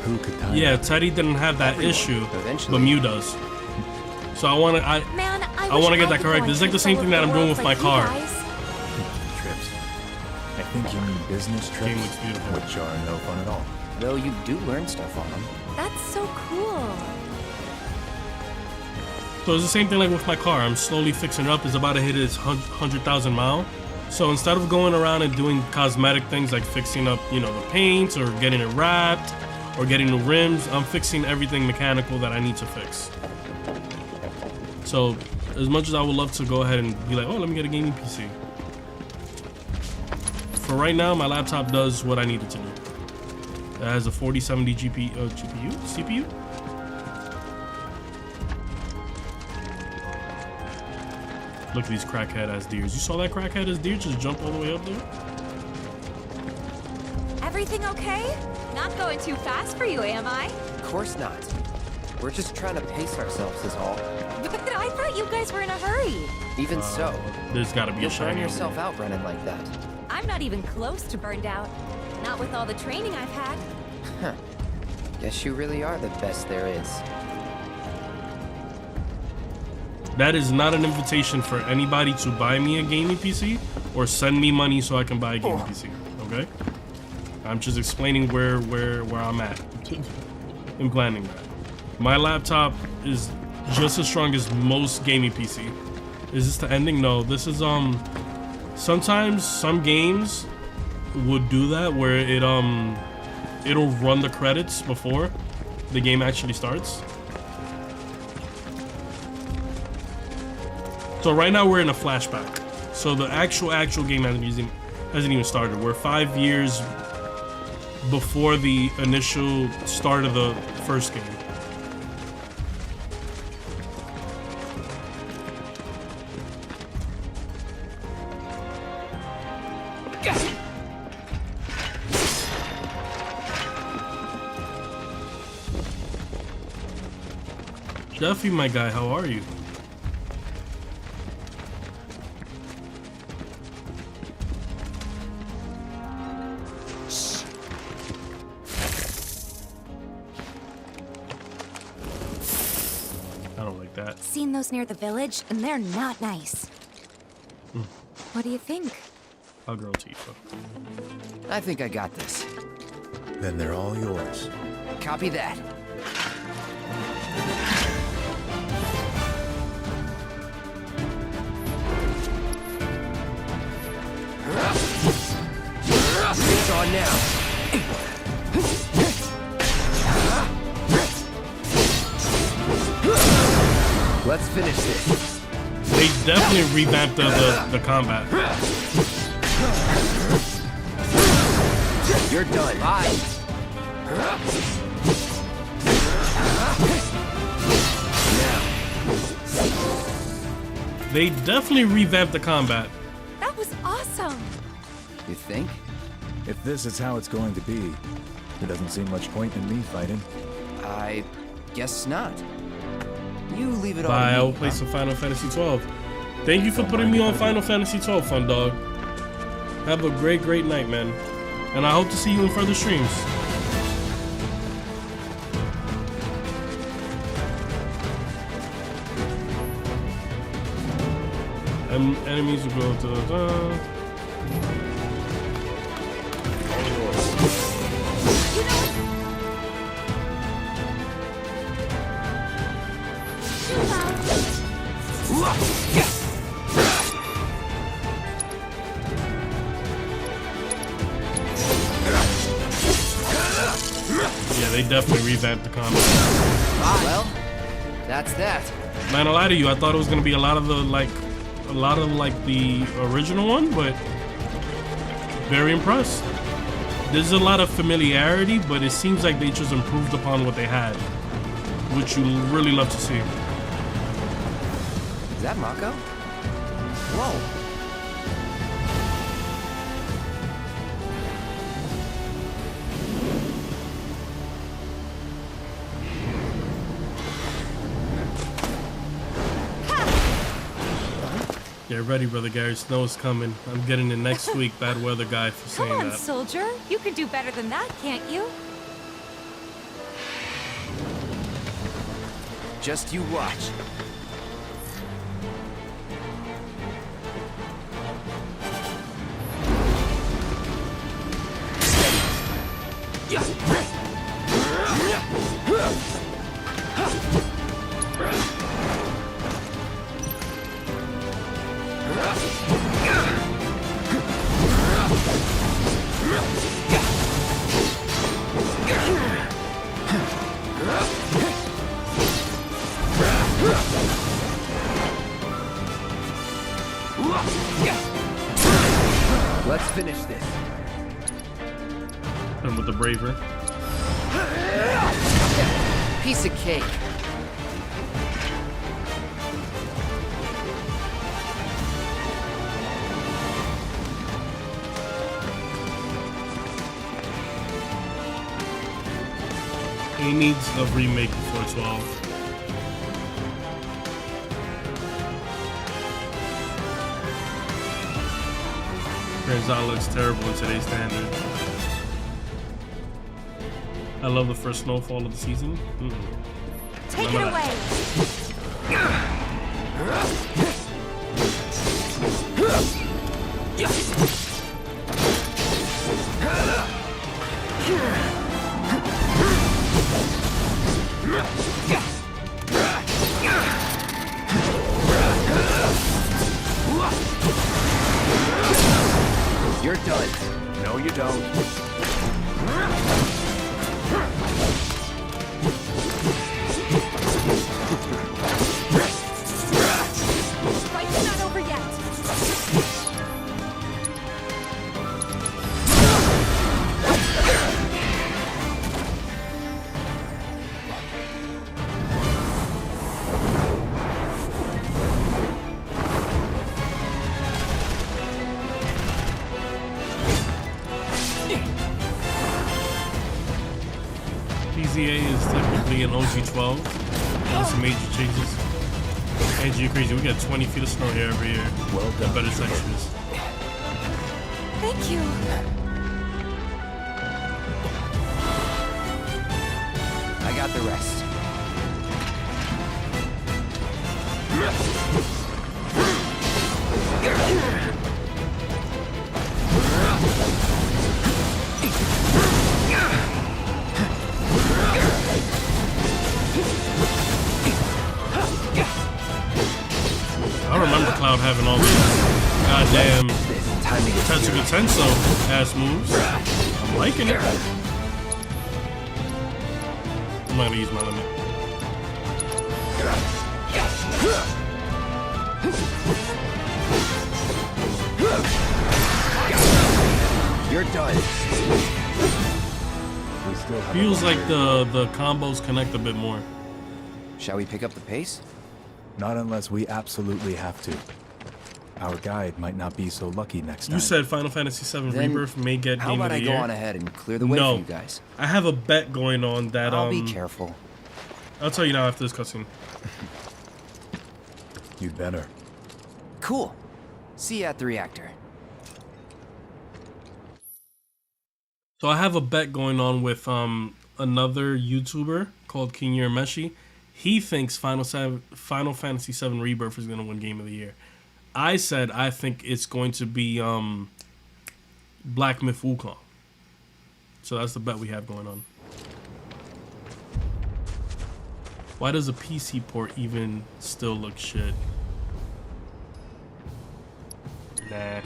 who could time yeah, Teddy didn't have that issue, but Mew does. So I want to get that correct. It's like the same thing that I'm doing with my car. Trips. I think you mean business trips, Game looks beautiful. which are no fun at all. Though you do learn stuff on them. That's so cool. So it's the same thing like with my car. I'm slowly fixing it up. It's about to hit its 100,000 mile. So instead of going around and doing cosmetic things like fixing up, you know, the paint or getting it wrapped or getting the rims, I'm fixing everything mechanical that I need to fix. So as much as I would love to go ahead and be like, oh, let me get a gaming PC. For right now, my laptop does what I need it to do. It has a 4070 CPU? Look at these crackhead ass deers. You saw that crackhead ass deer just jump all the way up there? Everything okay? Not going too fast for you, am I? Of course not. We're just trying to pace ourselves is all. But I thought you guys were in a hurry. Even so, there's gotta be a you'll shiny burn over yourself here. out running like that. I'm not even close to burned out. Not with all the training I've had. Huh. Guess you really are the best there is. That is not an invitation for anybody to buy me a gaming PC or send me money so I can buy a gaming PC, okay? I'm just explaining where I'm at in planning that. My laptop is just as strong as most gaming PC. Is this the ending? No, this is sometimes some games would do that where it'll run the credits before the game actually starts. So right now we're in a flashback. So the actual game hasn't even started. We're 5 years before the initial start of the first game. Duffy, my guy, how are you? I don't like that. Seen those near the village, and they're not nice. What do you think? I'll grow Tifa. I think I got this. Then they're all yours. Copy that. It's on now. Let's finish this. They definitely revamped the combat. You're done. Bye. They definitely revamped the combat. That was awesome. You think? If this is how it's going to be, there doesn't seem much point in me fighting. I guess not. You leave it all Bye, to I me, will play some Final Fantasy 12. Thank you for putting me on Final Fantasy 12, Fun Dog. Have a great night, man. And I hope to see you in further streams. Enemies will go to the... Yeah, they definitely revamped the combat. Well, that's that. Man, I'll lie to you, I thought it was gonna be a lot of the original one, but very impressed. There's a lot of familiarity, but it seems like they just improved upon what they had, which you really love to see. Is that Mako? Whoa. Get ready, Brother Gary. Snow is coming. I'm getting it next week. Bad weather guy for saying Come on, that. soldier. You can do better than that, can't you? Just you watch. Let's finish this. And with the braver. Piece of cake. He needs a remake before 12. Turns out it looks terrible in today's standards. I love the first snowfall of the season. Take it away. You're done. No, you don't. Fight's not over yet. PZA is typically an OG12. With some major changes. Angie, you're crazy. We got 20 feet of snow here every year. Well done. Better textures. Thank you. I got the rest. I remember Cloud having all these goddamn Tetsuga Tenso ass moves. I'm liking it. I'm not gonna use my limit. You're done. Feels like the combos connect a bit more. Shall we pick up the pace? Not unless we absolutely have to. Our guide might not be so lucky next time. You said Final Fantasy VII Then Rebirth may get how Game about of I the go Year. on ahead and clear the way No. for you guys? I have a bet going on that I'll be careful. I'll tell you now after this cutscene. You'd better. Cool. See you at the reactor. So I have a bet going on with another YouTuber called King Meshi. He thinks Final Fantasy VII Rebirth is going to win Game of the Year. I said I think it's going to be Black Myth Wukong. So that's the bet we have going on. Why does a PC port even still look shit? Nah.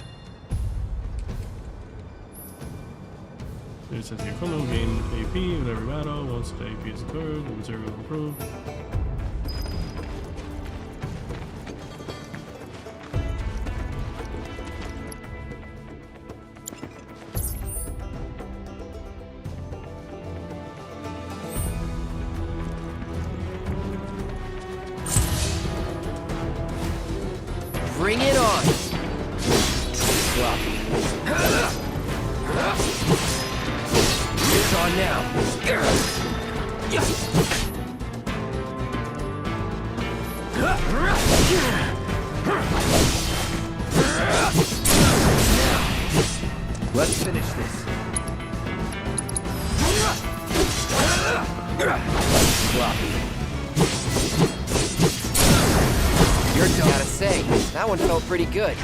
It says the equivalent will gain AP with every battle. Once the AP is occurred, the material will improve. Bring it on! Sloppy. It's on now. Let's finish this. Sloppy. You're done. Gotta say, that one felt pretty good.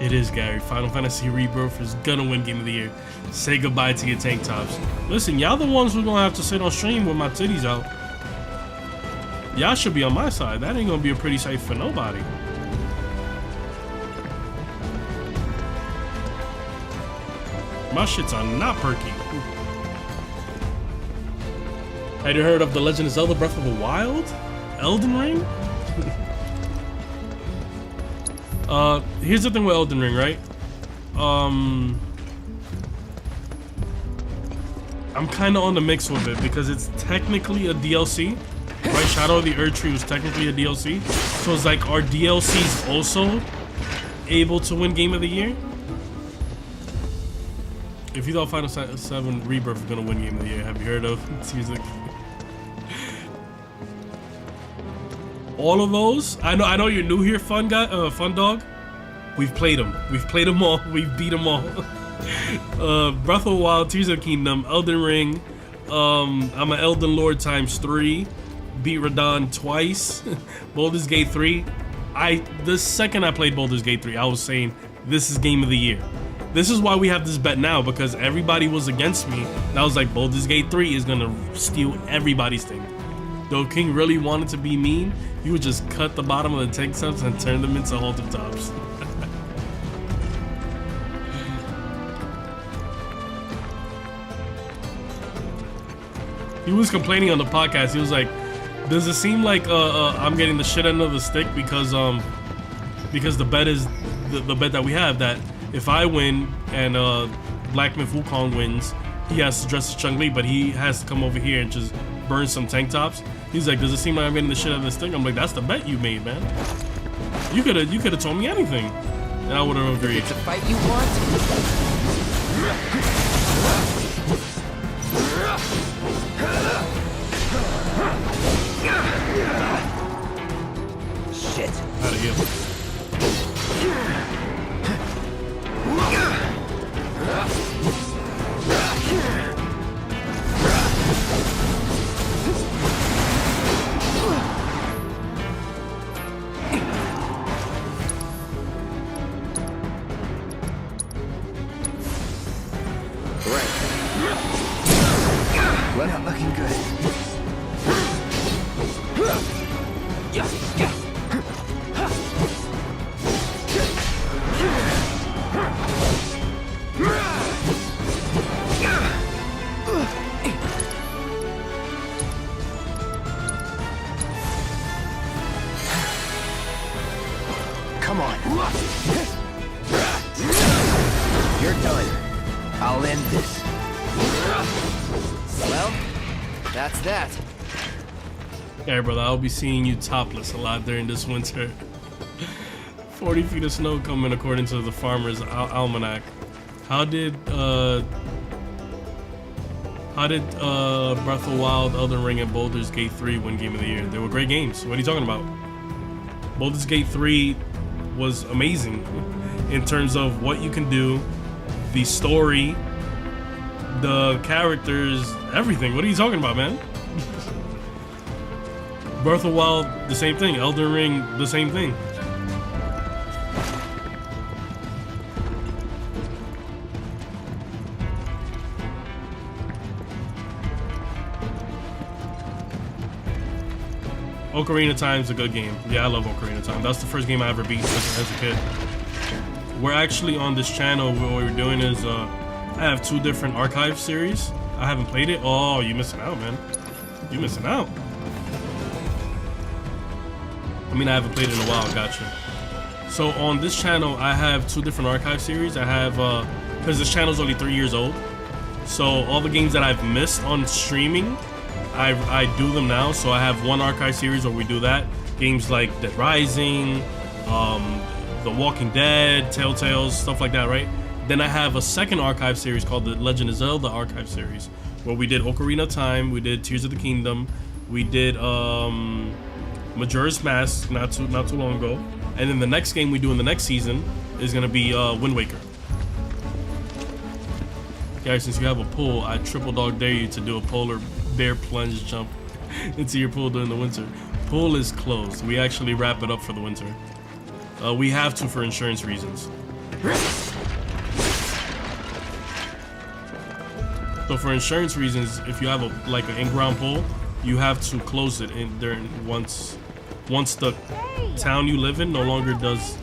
It is, Gary. Final Fantasy Rebirth is gonna win Game of the Year. Say goodbye to your tank tops. Listen, y'all the ones who gonna have to sit on stream with my titties out. Y'all should be on my side. That ain't gonna be a pretty sight for nobody. My shits are not perky. Had you heard of The Legend of Zelda Breath of the Wild? Elden Ring? Here's the thing with Elden Ring, right? I'm kind of on the mix with it because it's technically a DLC, right? Shadow of the Erdtree was technically a DLC, so it's like, are DLCs also able to win Game of the Year? If you thought Final 7 Rebirth was gonna win Game of the Year, have you heard of all of those? I know you're new here, fun guy, fun dog. We've played them. We've played them all. We've beat them all. Breath of the Wild, Tears of the Kingdom, Elden Ring. I'm an Elden Lord ×3. Beat Radon twice. Baldur's Gate 3. The second I played Baldur's Gate 3, I was saying this is Game of the Year. This is why we have this bet now, because everybody was against me. And I was like, Baldur's Gate 3 is gonna steal everybody's thing. Though King really wanted to be mean, he would just cut the bottom of the tank tops and turn them into halter tops. He was complaining on the podcast. He was like, does it seem like I'm getting the shit end of the stick because the bet is the bet that we have, that if I win and Black Myth Wukong wins, he has to dress as Chun-Li, but he has to come over here and just burn some tank tops. He's like, does it seem like I'm getting the shit out of this thing? I'm like, that's the bet you made, man. You could have told me anything, and I would have agreed. It's a fight you want. Shit. Out of here. We're not looking good. Come on. You're done. I'll end this. Well, that's that. Yeah, brother, I'll be seeing you topless a lot during this winter. 40 feet of snow coming according to the Farmer's Almanac. How did Breath of the Wild, Elden Ring, and Baldur's Gate 3 win Game of the Year? They were great games. What are you talking about? Baldur's Gate 3 was amazing in terms of what you can do, the story, the characters, everything. What are you talking about, man? Breath of the Wild, the same thing. Elden Ring, the same thing. Ocarina of Time is a good game. Yeah, I love Ocarina of Time. That's the first game I ever beat as a kid. We're actually on this channel, what we're doing is I have 2 different archive series. I haven't played it. Oh, you missing out, man. You missing out. I mean, I haven't played it in a while, gotcha. So on this channel, I have 2 different archive series. I have, because this channel is only 3 years old. So all the games that I've missed on streaming, I do them now. So I have one archive series where we do that. Games like Dead Rising, The Walking Dead, Telltales, stuff like that, right? Then I have a second archive series called the Legend of Zelda archive series, where we did Ocarina of Time, we did Tears of the Kingdom, we did Majora's Mask not too long ago, and then the next game we do in the next season is gonna be Wind Waker. Guys, since you have a pool, I triple dog dare you to do a polar bear plunge jump into your pool during the winter. Pool is closed. We actually wrap it up for the winter. We have to for insurance reasons. So for insurance reasons, if you have an in-ground pool, you have to close it once the town you live in no longer does.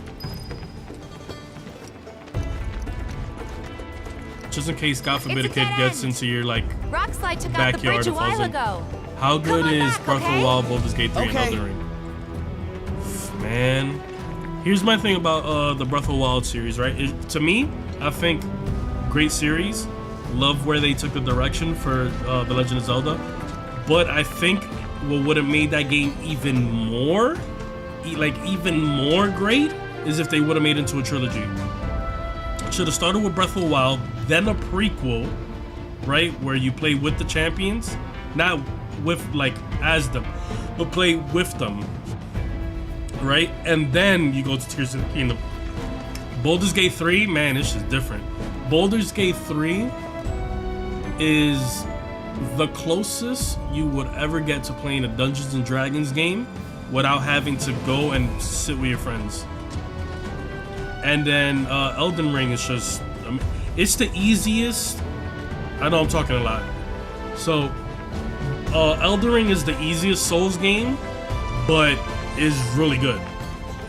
just in case, God forbid, a It's a kid dead gets end. into your like Rockslide took out the backyard bridge a and falls while in. ago. How good on is back, Breath of okay? the Wild, Baldur's Gate 3, and Elden Ring? Man, here's my thing about the Breath of the Wild series, right? To me, I think great series. Love where they took the direction for The Legend of Zelda. But I think what would have made that game even more, even more great, is if they would have made it into a trilogy. Should have started with Breath of the Wild, then a prequel, right, where you play with the champions, not with like as them, but play with them, right, and then you go to Tears of the Kingdom. Baldur's Gate 3, man, it's just different. Baldur's Gate 3 is the closest you would ever get to playing a Dungeons and Dragons game without having to go and sit with your friends. And then Elden Ring is just, it's the easiest. I know I'm talking a lot. So Elden Ring is the easiest Souls game, but is really good.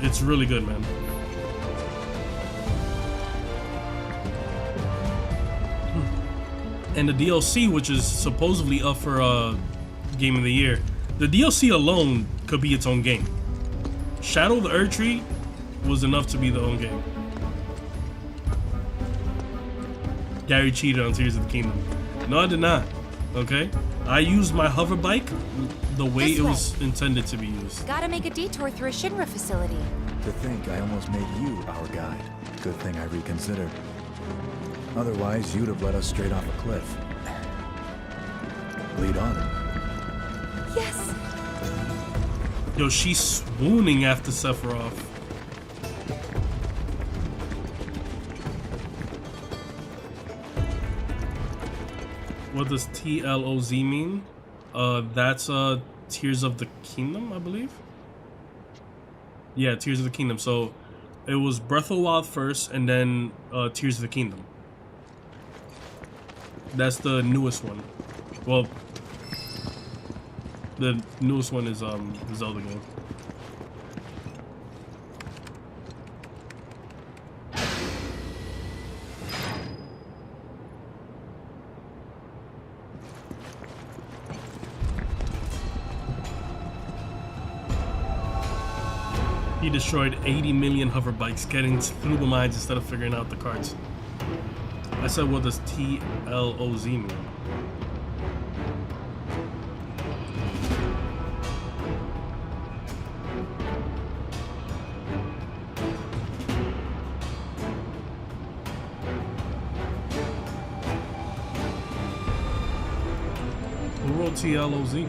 It's really good, man. And the DLC, which is supposedly up for Game of the Year, the DLC alone could be its own game. Shadow of the Erdtree was enough to be the own game. Gary cheated on Tears of the Kingdom. No, I did not. Okay? I used my hover bike the way it was intended to be used. Gotta make a detour through a Shinra facility. To think I almost made you our guide. Good thing I reconsidered. Otherwise, you'd have led us straight off a cliff. Lead on. Yes. Yo, she's swooning after Sephiroth. What does TLOZ mean? That's Tears of the Kingdom, I believe. Yeah, Tears of the Kingdom. So it was Breath of the Wild first, and then Tears of the Kingdom. That's the newest one. Well, the newest one is the Zelda game. He destroyed 80 million hover bikes, getting through the mines instead of figuring out the cards. I said, what does TLOZ mean? Who wrote TLOZ?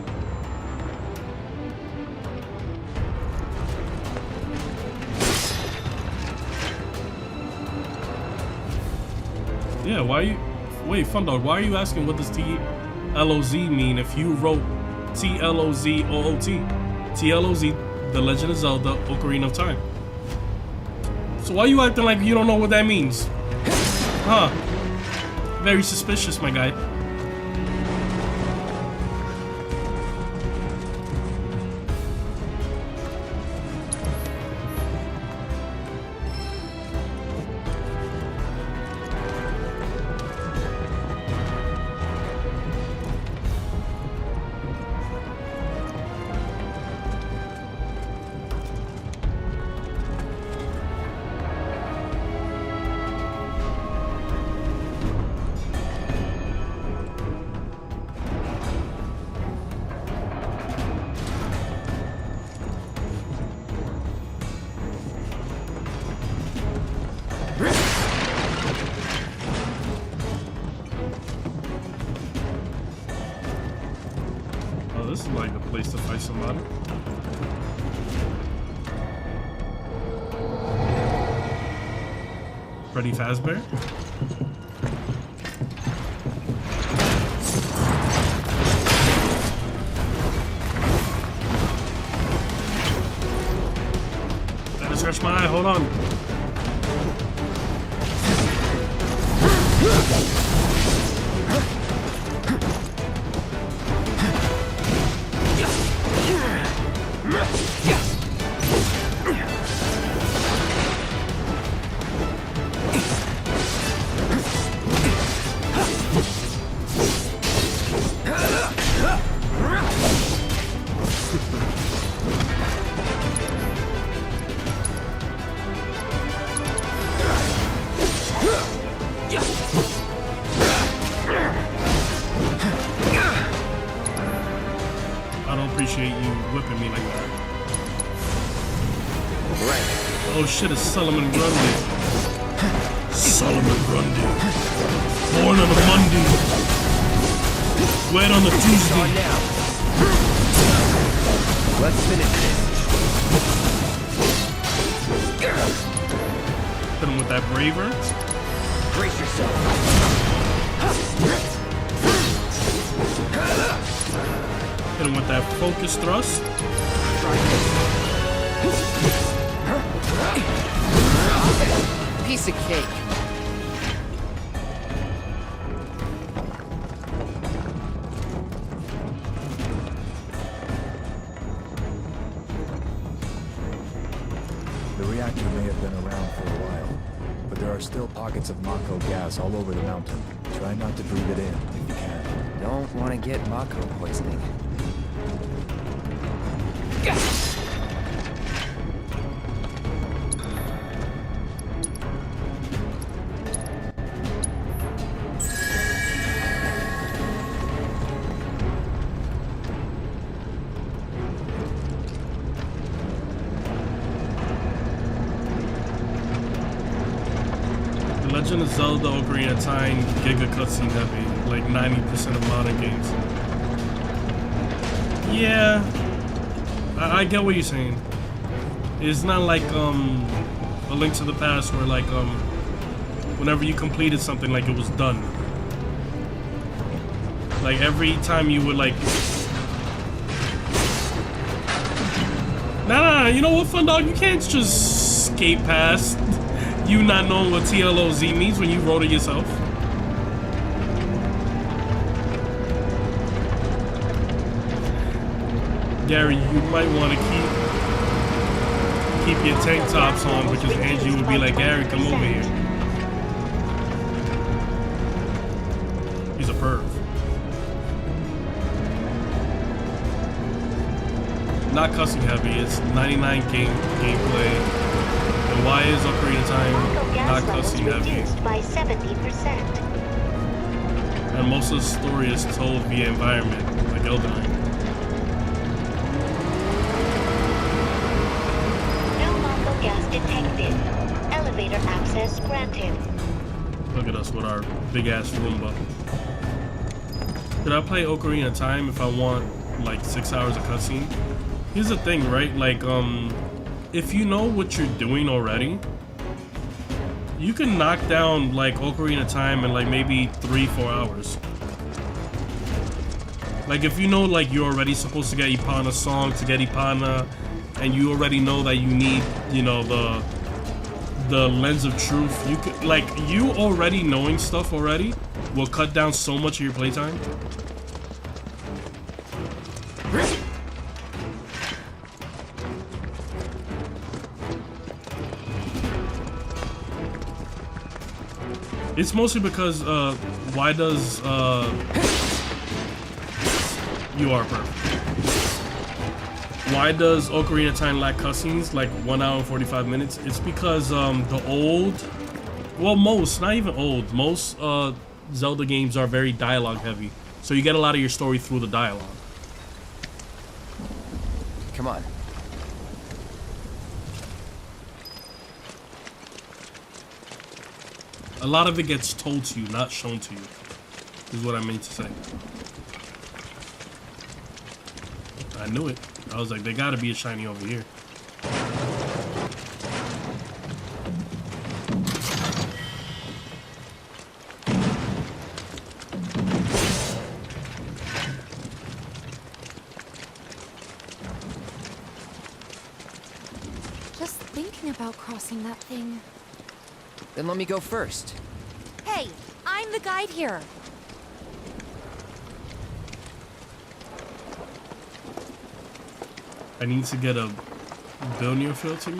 Yeah, why you... Wait, Fundog, why are you asking what does TLOZ mean if you wrote TLOZ-OOT? TLOZ, The Legend of Zelda, Ocarina of Time. So why are you acting like you don't know what that means? Huh. Very suspicious, my guy. This is like a place to fight somebody. Freddy Fazbear? Gotta scratch my eye, hold on. Right. Oh shit, it's Solomon Grundy. Solomon Grundy. Born on a Monday. Wed on a Tuesday. Now. Let's finish this. Hit him with that braver. Brace yourself. Hit him with that focus thrust. Piece of cake. The reactor may have been around for a while, but there are still pockets of Mako gas all over the mountain. Try not to breathe it in if you can. Don't want to get Mako poisoning. Legend of Zelda Ocarina of Time Giga cutscene heavy, like 90% of modern games. Yeah, I get what you're saying. It's not like A Link to the Past where like whenever you completed something, like it was done. Like every time you would like, nah, you know what, Fun Dog, you can't just skate past you not knowing what TLOZ means when you wrote it yourself. Gary, you might want to keep your tank tops on because Angie would be like, Gary, come over here. He's a perv. Not cussing heavy, it's 99 gameplay. And why is Ocarina of Time not cussing heavy? By 70%. And most of the story is told via environment, like Elden Ring. No Mako gas detected. Elevator access granted. Look at us with our big ass Roomba. Could I play Ocarina of Time if I want like 6 hours of cutscene? Here's the thing, right? Like, if you know what you're doing already, you can knock down like Ocarina of Time in like maybe 3-4 hours. Like if you know like you're already supposed to get Ipana's song to get Ipana, and you already know that you need, you know, the lens of truth, you could like, you already knowing stuff already will cut down so much of your playtime. It's mostly because, why does, you are perfect. Why does Ocarina of Time lack cutscenes, like 1 hour and 45 minutes? It's because, the old, well, most, not even old, most, Zelda games are very dialogue heavy. So you get a lot of your story through the dialogue. Come on. A lot of it gets told to you, not shown to you, is what I meant to say. I knew it. I was like, there gotta be a shiny over here. Just thinking about crossing that thing. Then let me go first. Hey, I'm the guide here. I need to get a Vilnius filter.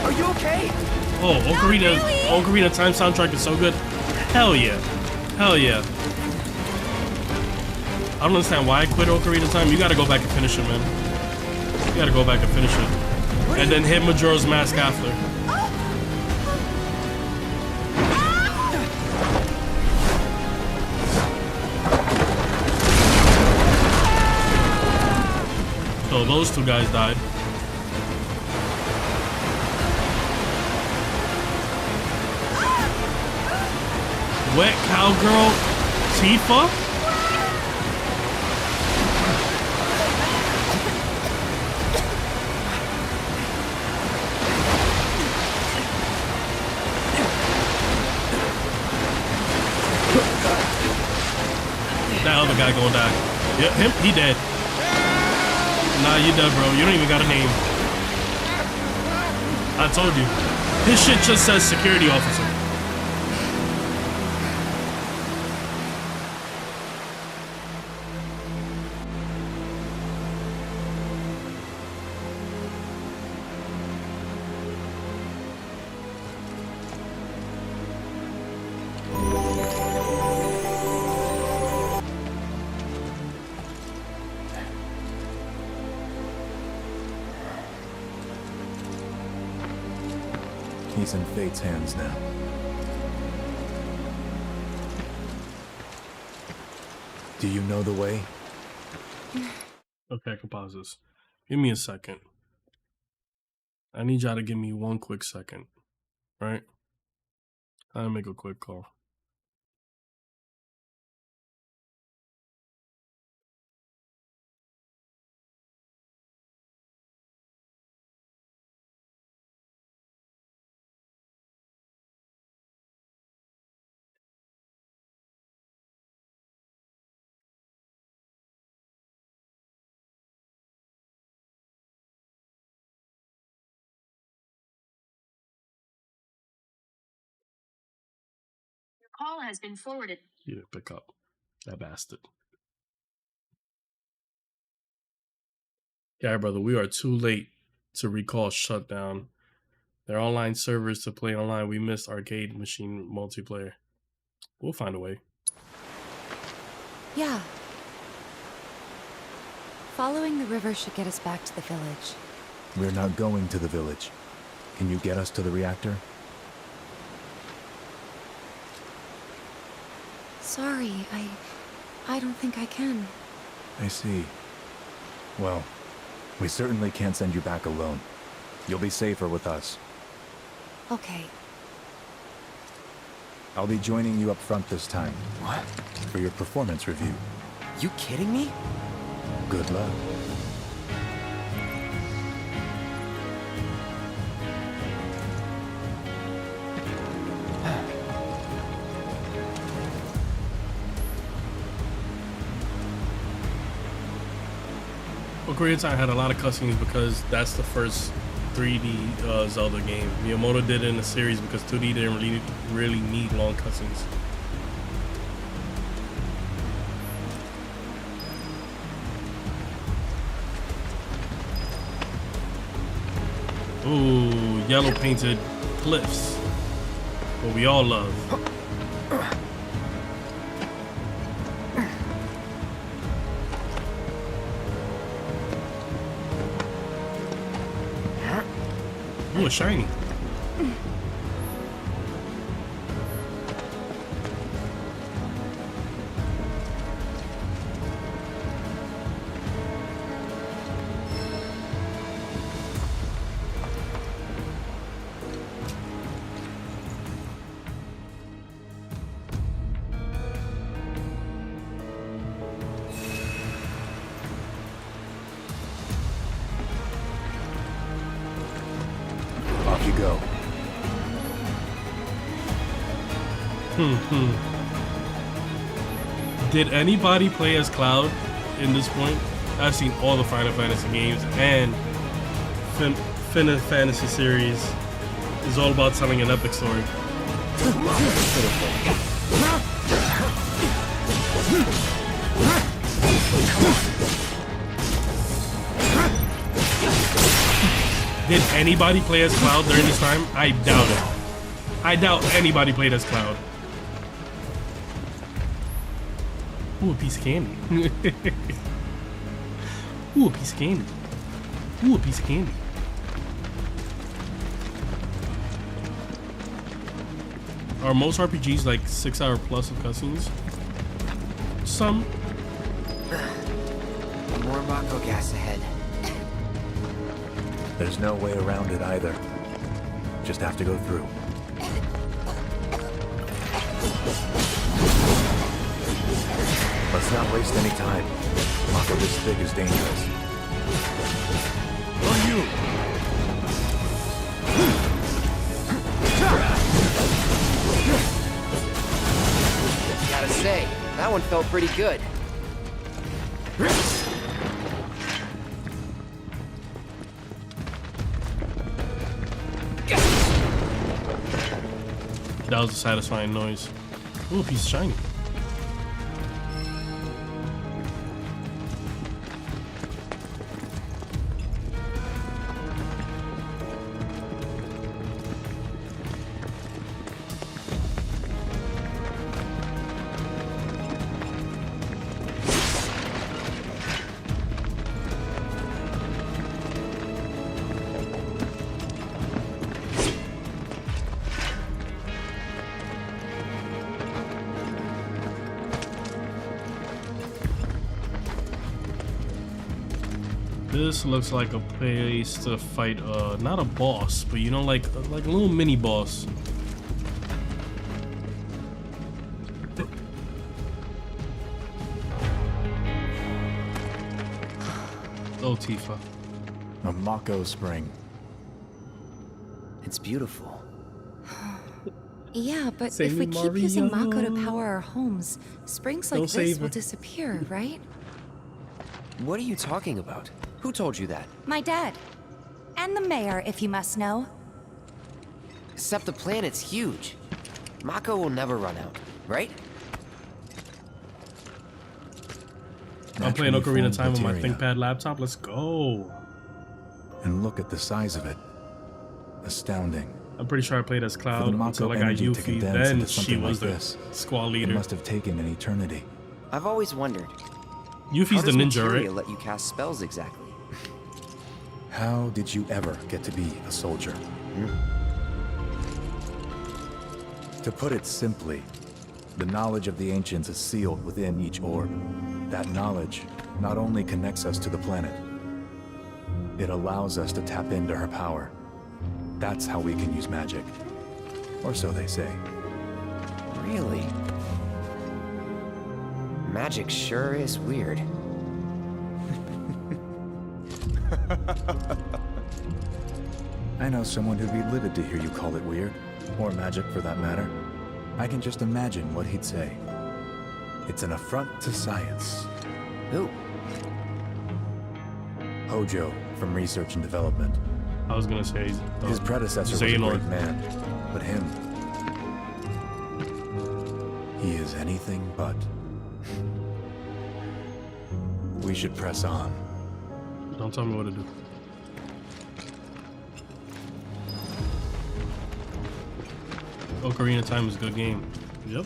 Are you okay? Oh, Ocarina of Time soundtrack is so good. Hell yeah. Hell yeah. I don't understand why I quit Ocarina of Time. You gotta go back and finish it, man. You gotta go back and finish it. And then hit Majora's Mask after. So those two guys died. Wet cowgirl Tifa? That other guy gonna die. Yep, him, he dead. Nah, you dead, bro. You don't even got a name. I told you. His shit just says security officer. He's in Fate's hands now. Do you know the way? Okay, I can pause this. Give me a second. I need y'all to give me one quick second. Right? I'll make a quick call. Call has been forwarded. Yeah, pick up. That bastard. Yeah, brother, we are too late to recall shutdown. Their online servers to play online. We missed arcade machine multiplayer. We'll find a way. Yeah. Following the river should get us back to the village. We're not going to the village. Can you get us to the reactor? Sorry, I don't think I can. I see. Well, we certainly can't send you back alone. You'll be safer with us. Okay. I'll be joining you up front this time. What? For your performance review. You kidding me? Good luck. Ocarina of Time had a lot of cutscenes because that's the first 3D Zelda game. Miyamoto did it in the series because 2D didn't really need long cutscenes. Ooh, yellow painted cliffs. What we all love. Ooh, it's shiny. Off you go. Did anybody play as Cloud in this point? I've seen all the Final Fantasy games, and Final Fantasy series is all about telling an epic story. Did anybody play as Cloud during this time? I doubt it. I doubt anybody played as Cloud. Ooh, a piece of candy. Ooh, a piece of candy. Ooh, a piece of candy. Are most RPGs like 6 hour plus of cutscenes? Some. More Mako gas ahead. There's no way around it either. Just have to go through. Let's not waste any time. Mako this big is dangerous. On you! Gotta say, that one felt pretty good. That was a satisfying noise. Ooh, a piece of shiny. This looks like a place to fight, not a boss, but you know, like a little mini boss. Oh, Tifa. A Mako spring. It's beautiful. Yeah, but Save if we me, keep using Mario. Mako to power our homes, springs like Don't this save will her. disappear, right? What are you talking about? Who told you that? My dad. And the mayor, if you must know. Except the planet's huge. Mako will never run out, right? I'm playing Naturally Ocarina of formed Time on my materia. ThinkPad laptop. Let's go. And look at the size of it. Astounding. I'm pretty sure I played as For Cloud the until Mako I got energy to Yuffie. condense Then into she something was like the this, squad It leader. must have taken an eternity. I've always wondered. Yuffie's how the does ninja, materia right? let you cast spells exactly? How did you ever get to be a soldier? To put it simply, the knowledge of the ancients is sealed within each orb. That knowledge not only connects us to the planet, it allows us to tap into her power. That's how we can use magic. Or so they say. Really? Magic sure is weird. I know someone who'd be livid to hear you call it weird, or magic for that matter. I can just imagine what he'd say. It's an affront to science. Who? Hojo from Research and Development. I was gonna say His predecessor was a Xehanort. great man, but him, he is anything but. We should press on. Don't tell me what to do. Ocarina of Time is a good game. Yep.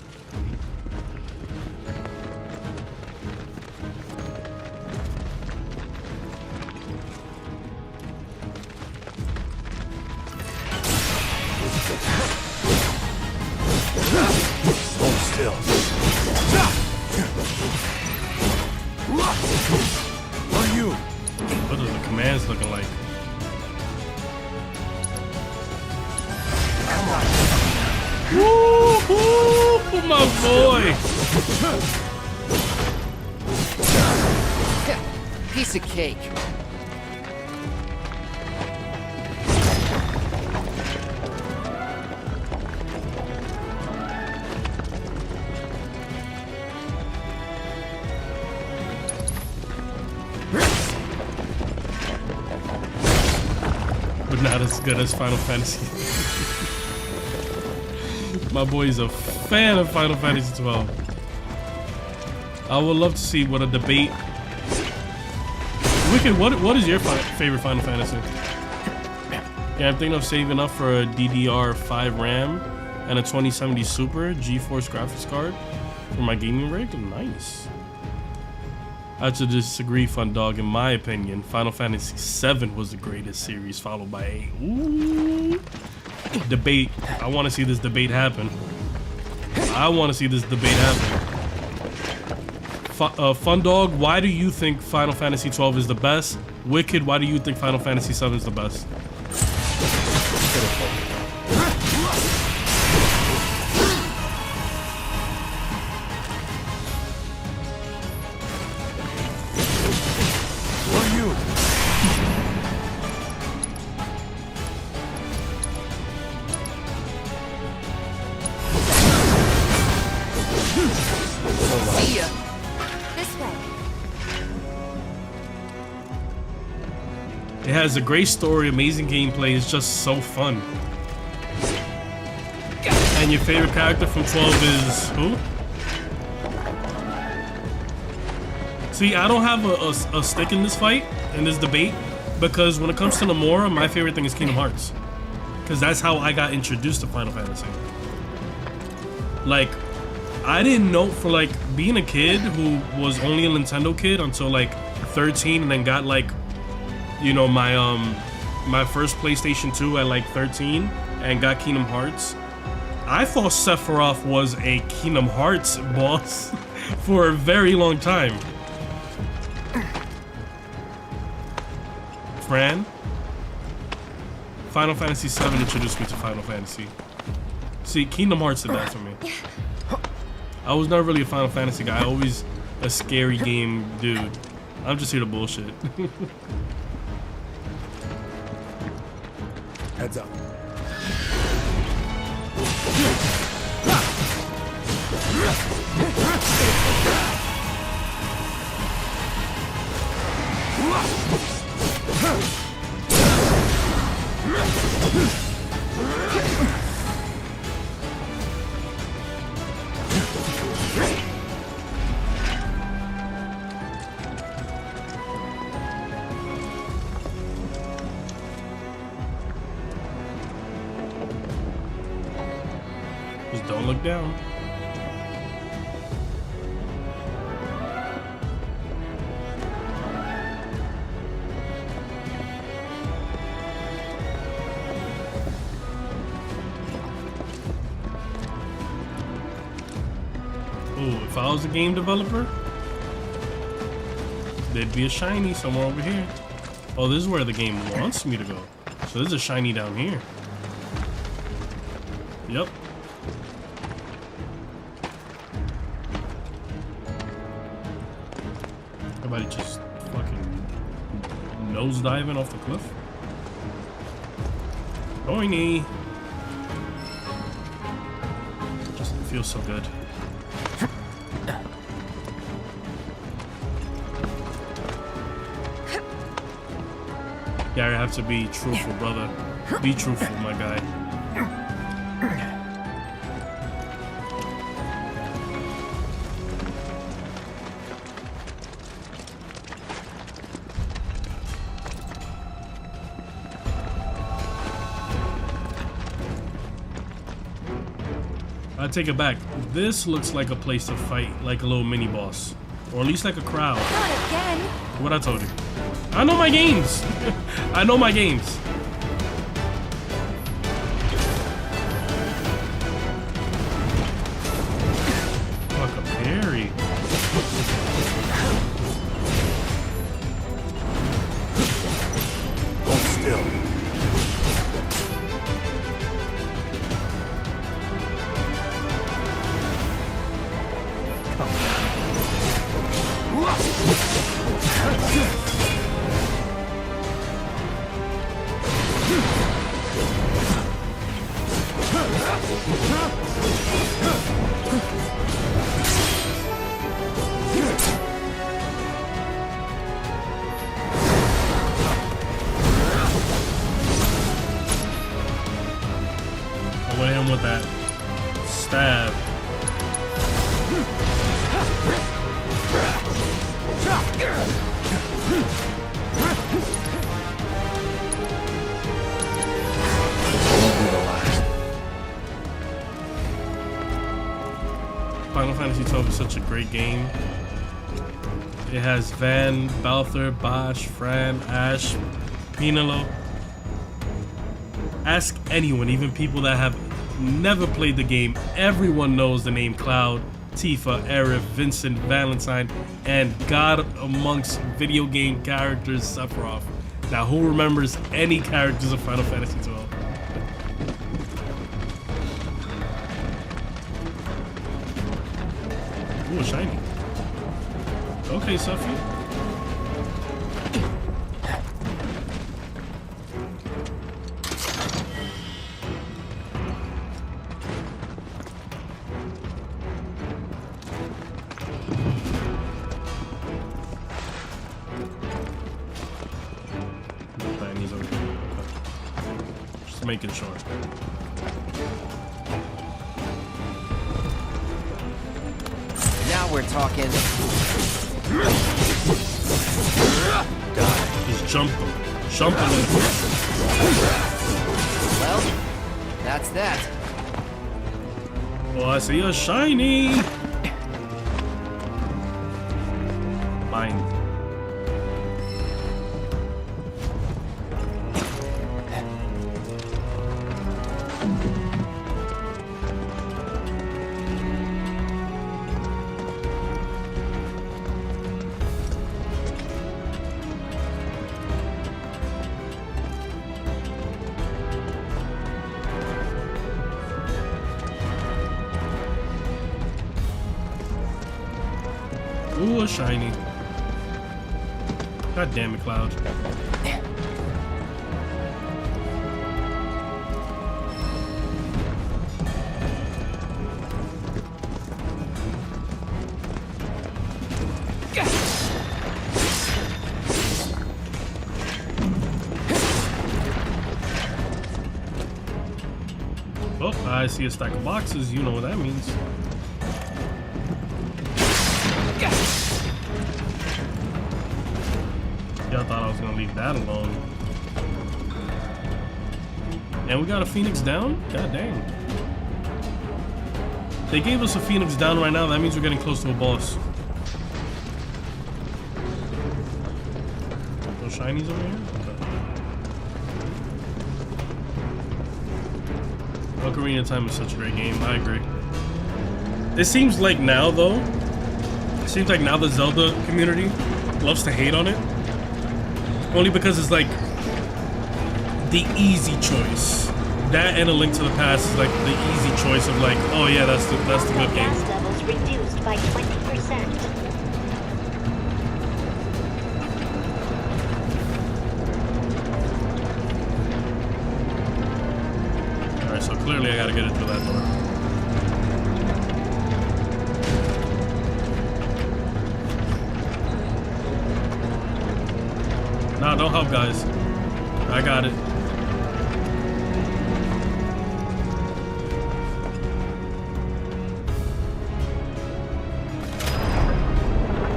Hold still. On you. What are the commands looking like? Woo-hoo, my boy! Piece of cake. But not as good as Final Fantasy. My boy's a fan of Final Fantasy 12. I would love to see what a debate. Wicked, what is your favorite Final Fantasy? Yeah, I'm thinking of saving up for a DDR5 RAM and a 2070 Super GeForce graphics card for my gaming rig. Nice. I have to disagree, Fun Dog. In my opinion, Final Fantasy VII was the greatest series, followed by 8. Ooh. Debate. I want to see this debate happen. Fun Dog, why do you think Final Fantasy 12 is the best? Wicked, why do you think Final Fantasy 7 is the best? It has a great story, amazing gameplay, it's just so fun. And your favorite character from 12 is who? See, I don't have a stick in this fight, in this debate, because when it comes to Nomura, my favorite thing is Kingdom Hearts. Because that's how I got introduced to Final Fantasy. Like, I didn't know, for like being a kid who was only a Nintendo kid until like 13 and then got like, you know, my first PlayStation 2 at like 13 and got Kingdom Hearts. I thought Sephiroth was a Kingdom Hearts boss for a very long time. Fran, Final Fantasy VII introduced me to Final Fantasy. See, Kingdom Hearts did that for me. I was never really a Final Fantasy guy. Always a scary game dude. I'm just here to bullshit. Heads up. Just don't look down. Oh, if I was a game developer, there'd be a shiny somewhere over here. Oh, this is where the game wants me to go. So there's a shiny down here. Yep. Everybody just fucking nose diving off the cliff. Boing. Just feels so good. Yeah, I have to be truthful, brother. Be truthful, my guy. I take it back. This looks like a place to fight, like a little mini boss, or at least like a crowd. Not again. What I told you. I know my games. I know my games. Fuck a parry. Hold still. I went in with that stab. Final Fantasy 12 is such a great game. It has Van, Balthor, Bosch, Fran, Ash, Pinelo. Ask anyone, even people that have never played the game. Everyone knows the name Cloud, Tifa, Aerith, Vincent, Valentine, and God amongst video game characters, Sephiroth. Now, who remembers any characters of Final Fantasy XII? Ooh, shiny. Okay, Sophie. He's over here. Okay. Just making sure. Now we're talking. God, he's jumping. Well, that's that. Oh, I see a shiny. Mine. Ooh, a shiny. God damn it, Cloud. Oh, I see a stack of boxes. You know what that means. Y'all thought I was gonna leave that alone. And we got a Phoenix down? God dang. They gave us a Phoenix down right now. That means we're getting close to a boss. No shinies over here? Okay. Ocarina of Time is such a great game. I agree. It seems like now, though, the Zelda community loves to hate on it. Only because it's like the easy choice. That and A Link to the Past is like the easy choice of like, oh yeah, that's the good game. Gas levels reduced by 20%. Alright, so clearly I gotta get it through that door. Nah, don't help, guys. I got it.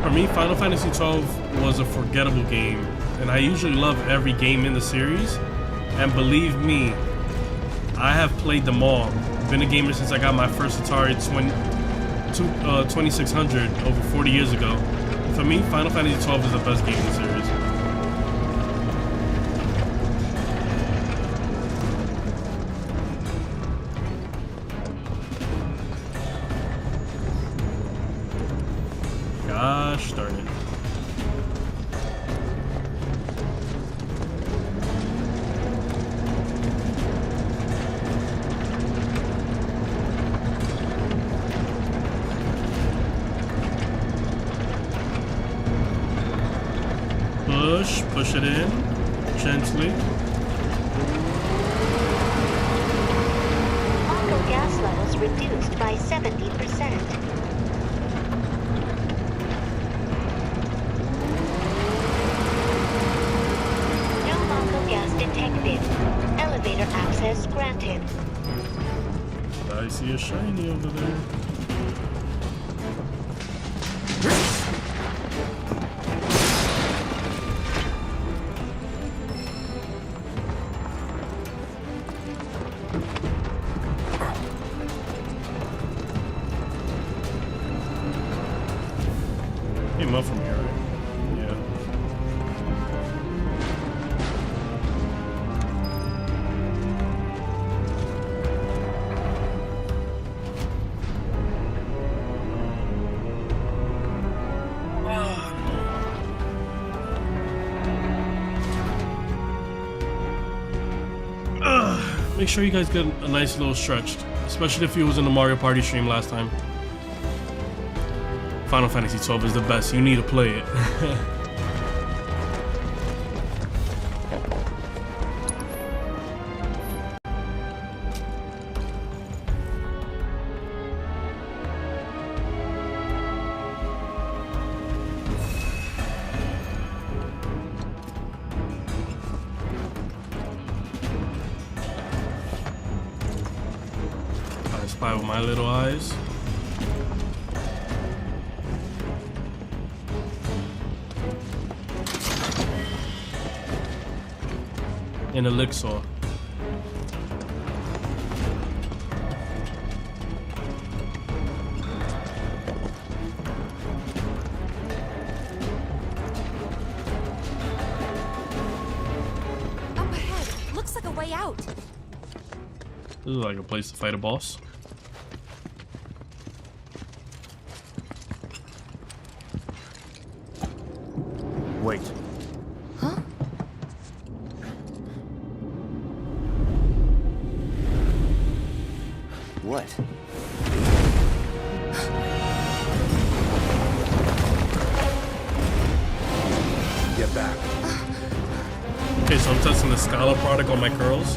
For me, Final Fantasy XII was a forgettable game, and I usually love every game in the series. And believe me, I have played them all. Been a gamer since I got my first Atari 2600 over 40 years ago. For me, Final Fantasy XII is the best game in the series. Gosh darn it. Push it in gently. Mako gas levels reduced by 70%. Detected. Elevator access granted. I see a shiny over there. Came up from here, right? make sure you guys get a nice little stretch, especially if you was in the Mario Party stream last time. Final Fantasy 12 is the best. You need to play it. I spy with my little eyes. An elixir. Up ahead. Looks like a way out. This is like a place to fight a boss. Wait. Huh? What? Get back. Okay, so I'm testing the Scala product on my curls.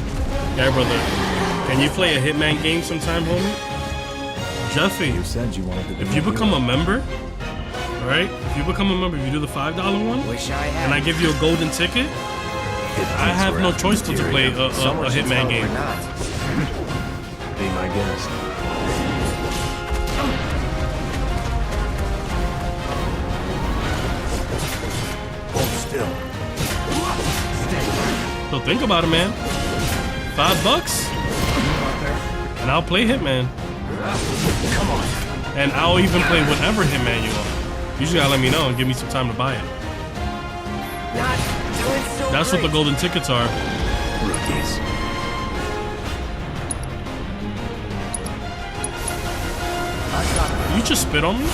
Yeah, brother. Can you play a Hitman game sometime, homie? Jeffy, You said you wanted to be if you my become hero. a member, right? If you become a member, if you do the $5 one, Wish I had. and I give you a golden ticket, I have no choice but to play a Hitman game. Be my guest. Hold still. So think about it, man. $5, and I'll play Hitman. Come on. And I'll even play whatever Hitman you want. You just gotta let me know and give me some time to buy it. Not doing so That's what the golden tickets are. Rookies. You just spit on me?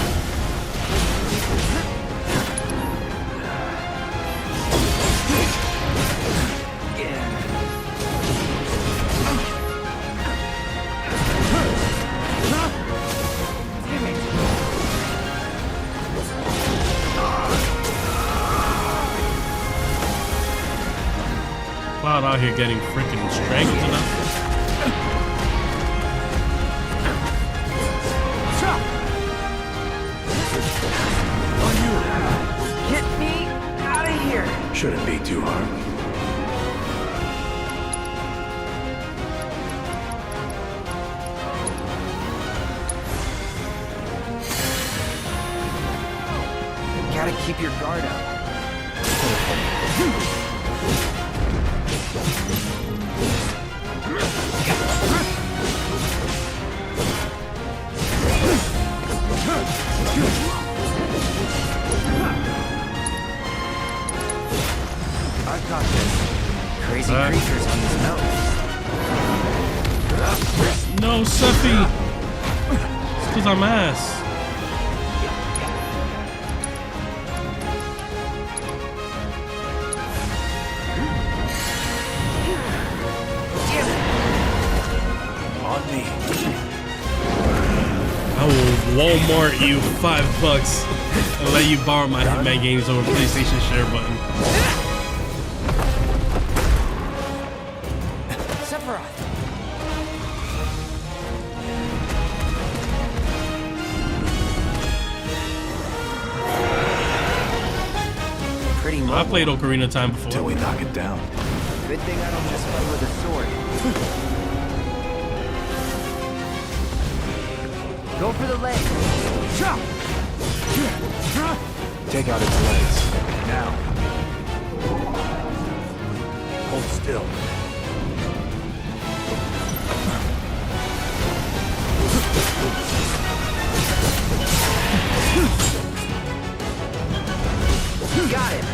Cloud out here getting freaking strangled to death. Get me out of here. Shouldn't be too hard. Gotta keep your guard up. I've got this. Crazy creatures on this mountain. No, Sephi! It's because I'm ass. On me. I will Walmart you $5 and let you borrow my Hitman games over PlayStation share button. Sephiroth. Pretty I mobile. played Ocarina of Time before. Till we knock it down. Good thing I don't just fight with a sword. Go for the leg. Take out its legs. Now. Hold still. Got it.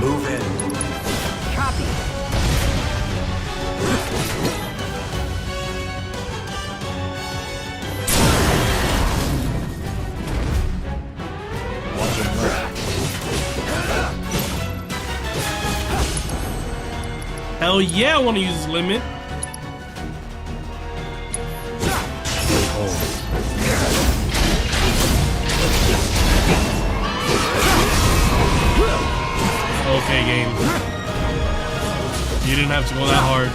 Move in. Copy. Watch him learn. Hell yeah, I want to use this limit. okay, game. You didn't have to go that hard.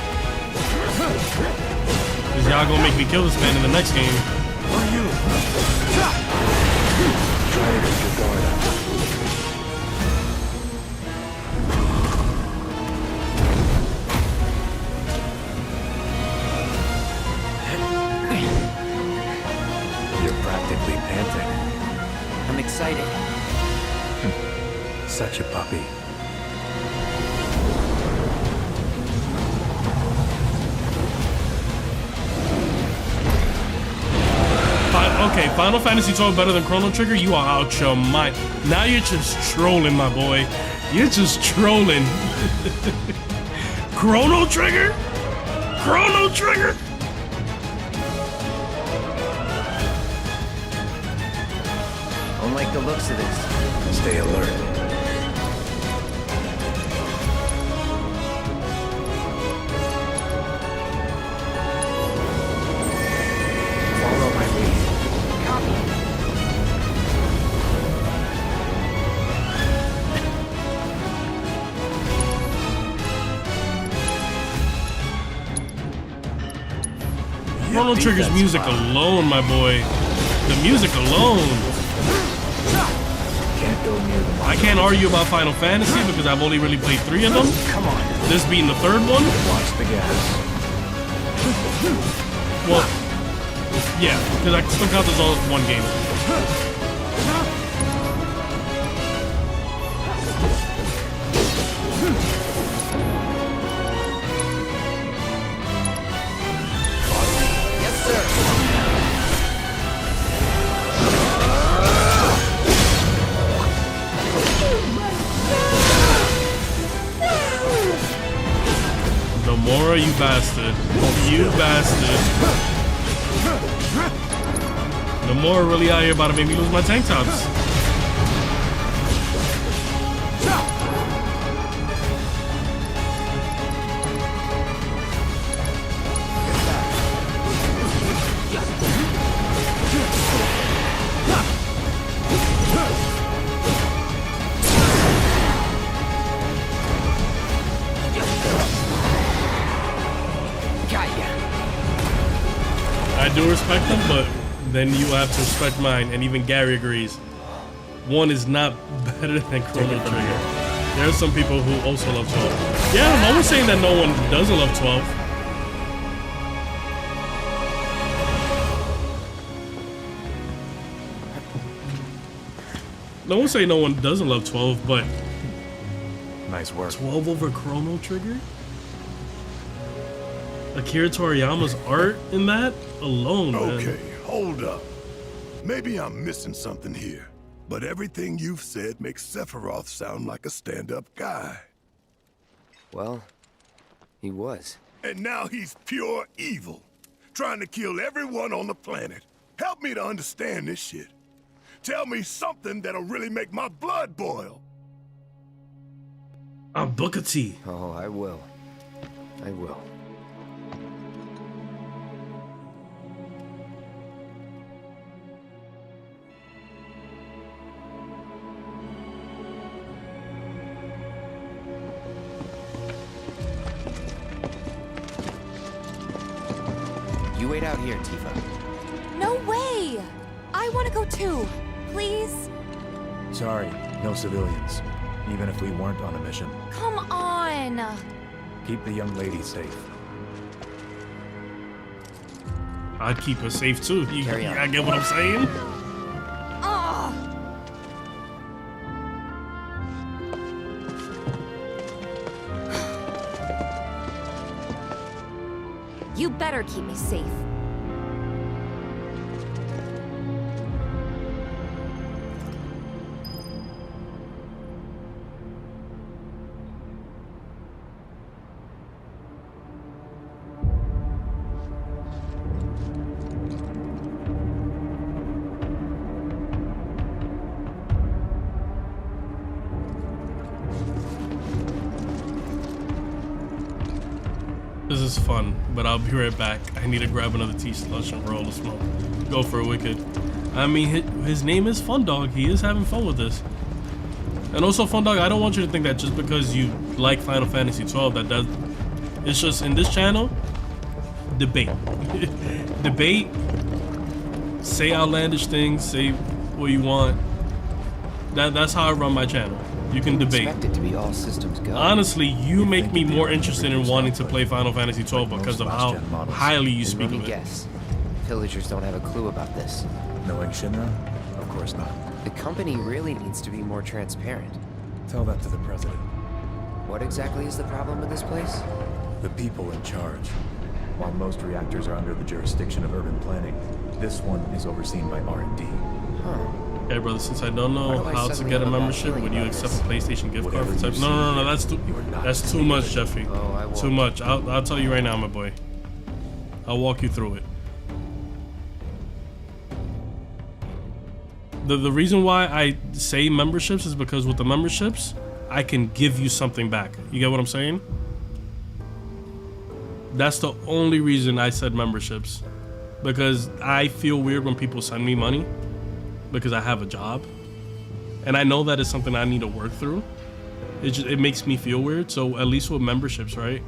Cause y'all gonna make me kill this man in the next game. What are you? Try to get your guard up. You're practically panting. I'm excited. Such a puppy. Okay, Final Fantasy 12 better than Chrono Trigger? You are out your mind. Now you're just trolling, my boy. You're just trolling. Chrono Trigger? Chrono Trigger? Don't like the looks of this. Stay alert. Follow my lead. Copy. Chrono Trigger's music alone, my boy. The music alone. Can't go near them. I can't argue about Final Fantasy because I've only really played 3 of them. Come on. This being the 3rd one. Watch the gas. Well, yeah, because I still count this all as one game. Yes, sir. Nomura, you bastard. You bastard. Nomura really out here about to make me lose my tank tops. I do respect them, but then you have to respect mine, and even Gary agrees. One is not better than Chrono Trigger. There are some people who also love 12. Yeah, no one's saying that no one doesn't love 12. No one's saying no one doesn't love 12, but Nice work. 12 over Chrono Trigger? Akira Toriyama's art in that alone, man. Okay, hold up. Maybe I'm missing something here, but everything you've said makes Sephiroth sound like a stand-up guy. Well, he was. And now he's pure evil, trying to kill everyone on the planet. Help me to understand this shit. Tell me something that'll really make my blood boil. A Booker T. Oh, I will. I will. You wait out here, Tifa. No way! I want to go too. Please? Sorry, no civilians. Even if we weren't on a mission. Come on! Keep the young lady safe. I'd keep her safe too. You Carry on. I get what I'm saying? Ugh! You better keep me safe. This is fun, but I'll be right back. I need to grab another tea slush and roll a smoke. Go for it, Wicked. I mean, his name is Fun Dog. He is having fun with this. And also, Fun Dog, I don't want you to think that just because you like Final Fantasy 12, that does. It's just in this channel, debate. Debate, say outlandish things, say what you want. That's how I run my channel. You can debate. Expect it to be all systems go. Honestly, you make me more interested in wanting to play Final Fantasy 12 because of how highly you speak of it. Guess. Villagers don't have a clue about this. Knowing Shinra? Of course not. The company really needs to be more transparent. Tell that to the president. What exactly is the problem with this place? The people in charge. While most reactors are under the jurisdiction of urban planning, this one is overseen by R&D. Huh. Hey brother, since I don't know how to get a membership, would you accept a PlayStation gift card for type? No, that's too much, Jeffy. Too much. I'll tell you right now, my boy. I'll walk you through it. The reason why I say memberships is because with the memberships, I can give you something back. You get what I'm saying? That's the only reason I said memberships. Because I feel weird when people send me money because I have a job. And I know that is something I need to work through. It makes me feel weird. So at least with memberships, right?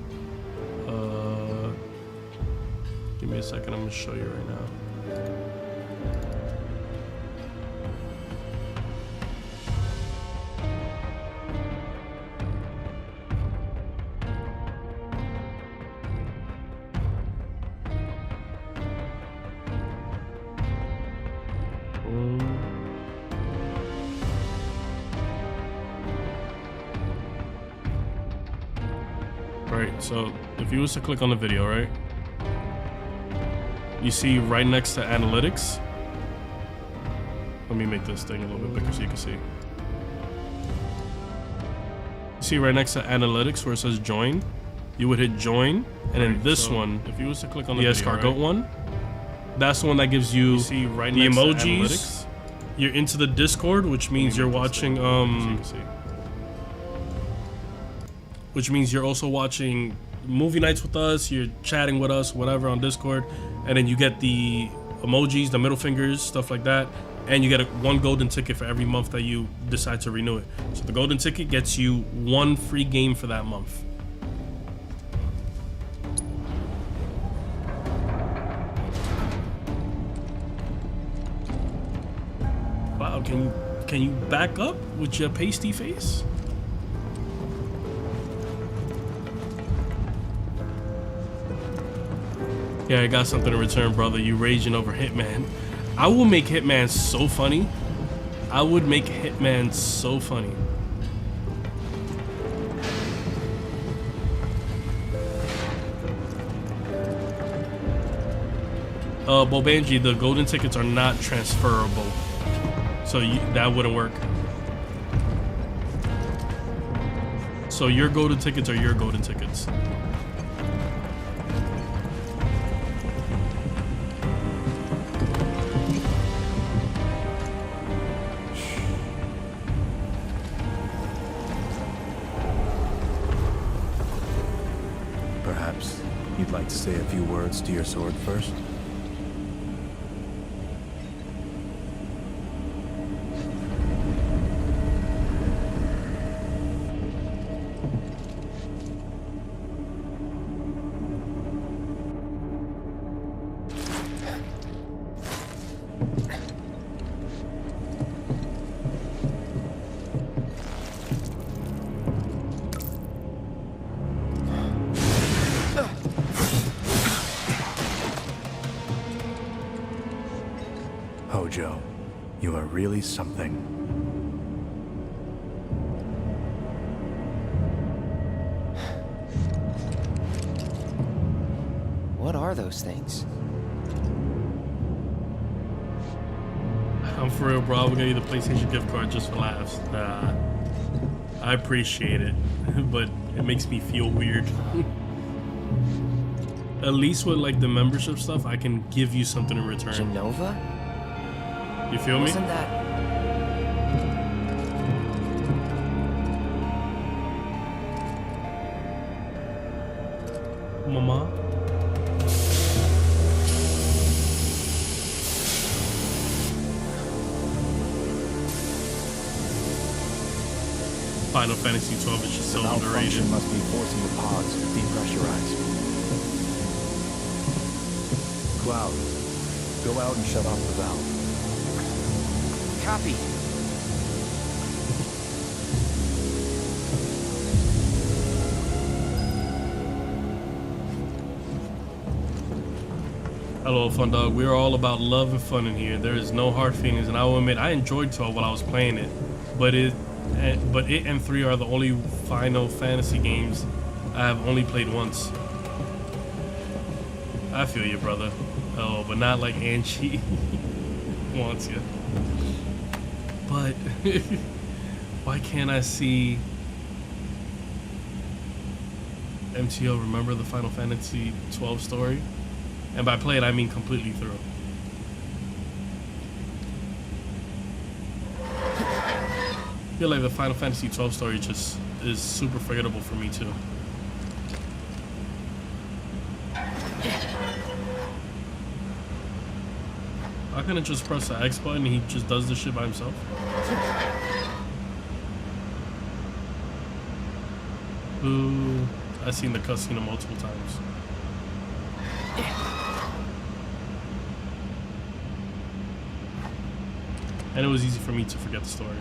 Give me a second, I'm gonna show you right now. Right, so if you was to click on the video, right? You see right next to analytics. Let me make this thing a little bit bigger so you can see. You see right next to analytics where it says join. You would hit join, and then this one, if you was to click on the escargot one, that's the one that gives you see right the emojis. You're into the Discord, which means you're watching which means you're also watching movie nights with us, you're chatting with us, whatever, on Discord, and then you get the emojis, the middle fingers, stuff like that, and you get one golden ticket for every month that you decide to renew it. So the golden ticket gets you one free game for that month. Wow, can you back up with your pasty face? Yeah, I got something in return, brother. You raging over Hitman. I will make Hitman so funny. I would make Hitman so funny. Bobanji, the golden tickets are not transferable. So that wouldn't work. So your golden tickets are your golden tickets. Perhaps you'd like to say a few words to your sword first? Hojo, you are really something. What are those things? I'm for real, bro. We'll get you the PlayStation gift card just for laughs. I appreciate it, but it makes me feel weird. At least with like the membership stuff, I can give you something in return. Genova? You feel me? Wasn't that... Mama? Final Fantasy 12 is just so The underrated. malfunction must be forcing the pods to depressurize. Cloud, go out and shut off the valve. Copy. Hello, Fun Dog. We are all about love and fun in here. There is no hard feelings, and I will admit I enjoyed 12 while I was playing it, but it and 3 are the only Final Fantasy games I have only played once. I feel you, brother. Oh, but not like Angie wants you. But why can't I see MTO remember the Final Fantasy 12 story? And by play it, I mean completely through. I feel like the Final Fantasy 12 story just is super forgettable for me too. I couldn't just press the X button and he just does this shit by himself. Ooh, I've seen the cutscene multiple times. And it was easy for me to forget the story.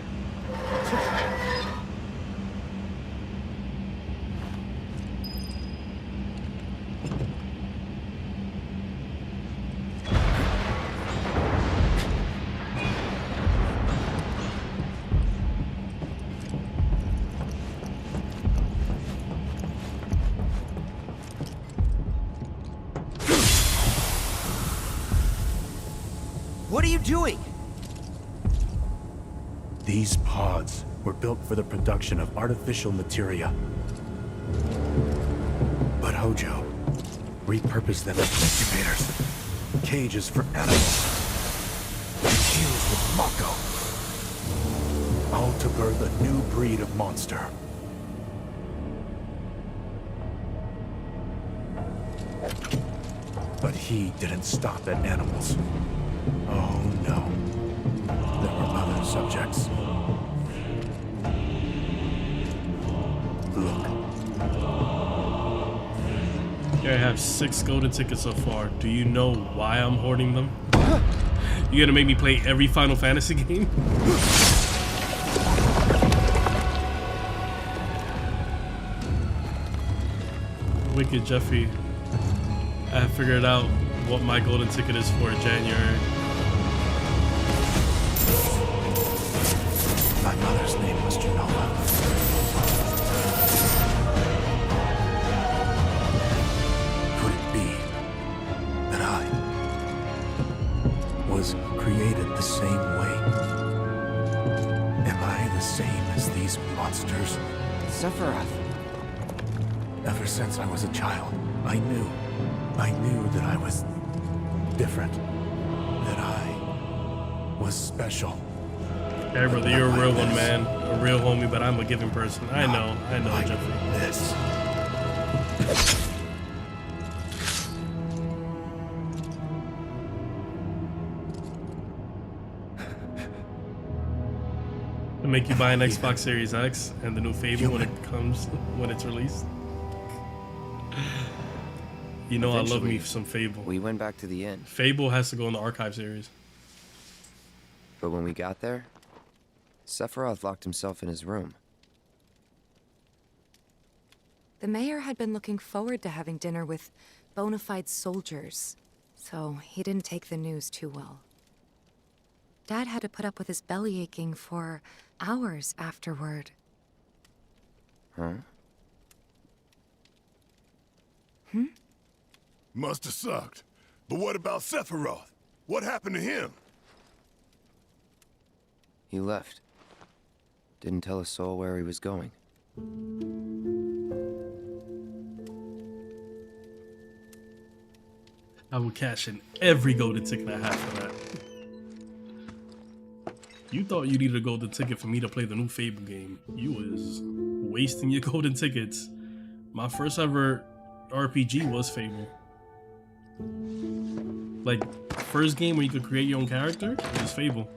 What are you doing? These pods were built for the production of artificial materia. But Hojo repurposed them as incubators, cages for animals, and shields with Mako, all to birth a new breed of monster. But he didn't stop at animals. Oh no. There were other subjects. Look. Here I have 6 golden tickets so far. Do you know why I'm hoarding them? You gonna make me play every Final Fantasy game? Wicked Jeffy. I have figured out what my golden ticket is for January. My mother's name was Genova. Could it be that I was created the same way? Am I the same as these monsters? Sephiroth. Ever since I was a child, I knew that I was different, that I was special. Hey brother, you're a real one, man. A real homie, but I'm a giving person. I know, Jeffrey. This. To make you buy an Xbox Series X and the new Fable when it's released. You know I love me some Fable. We went back to the inn. Fable has to go in the archive series. But when we got there, Sephiroth locked himself in his room. The mayor had been looking forward to having dinner with bona fide soldiers, so he didn't take the news too well. Dad had to put up with his belly aching for hours afterward. Huh? Must have sucked. But what about Sephiroth? What happened to him? He left. Didn't tell a soul where he was going. I will cash in every golden ticket I have for that. You thought you needed a golden ticket for me to play the new Fable game. You was wasting your golden tickets. My first ever RPG was Fable. Like, first game where you could create your own character was Fable.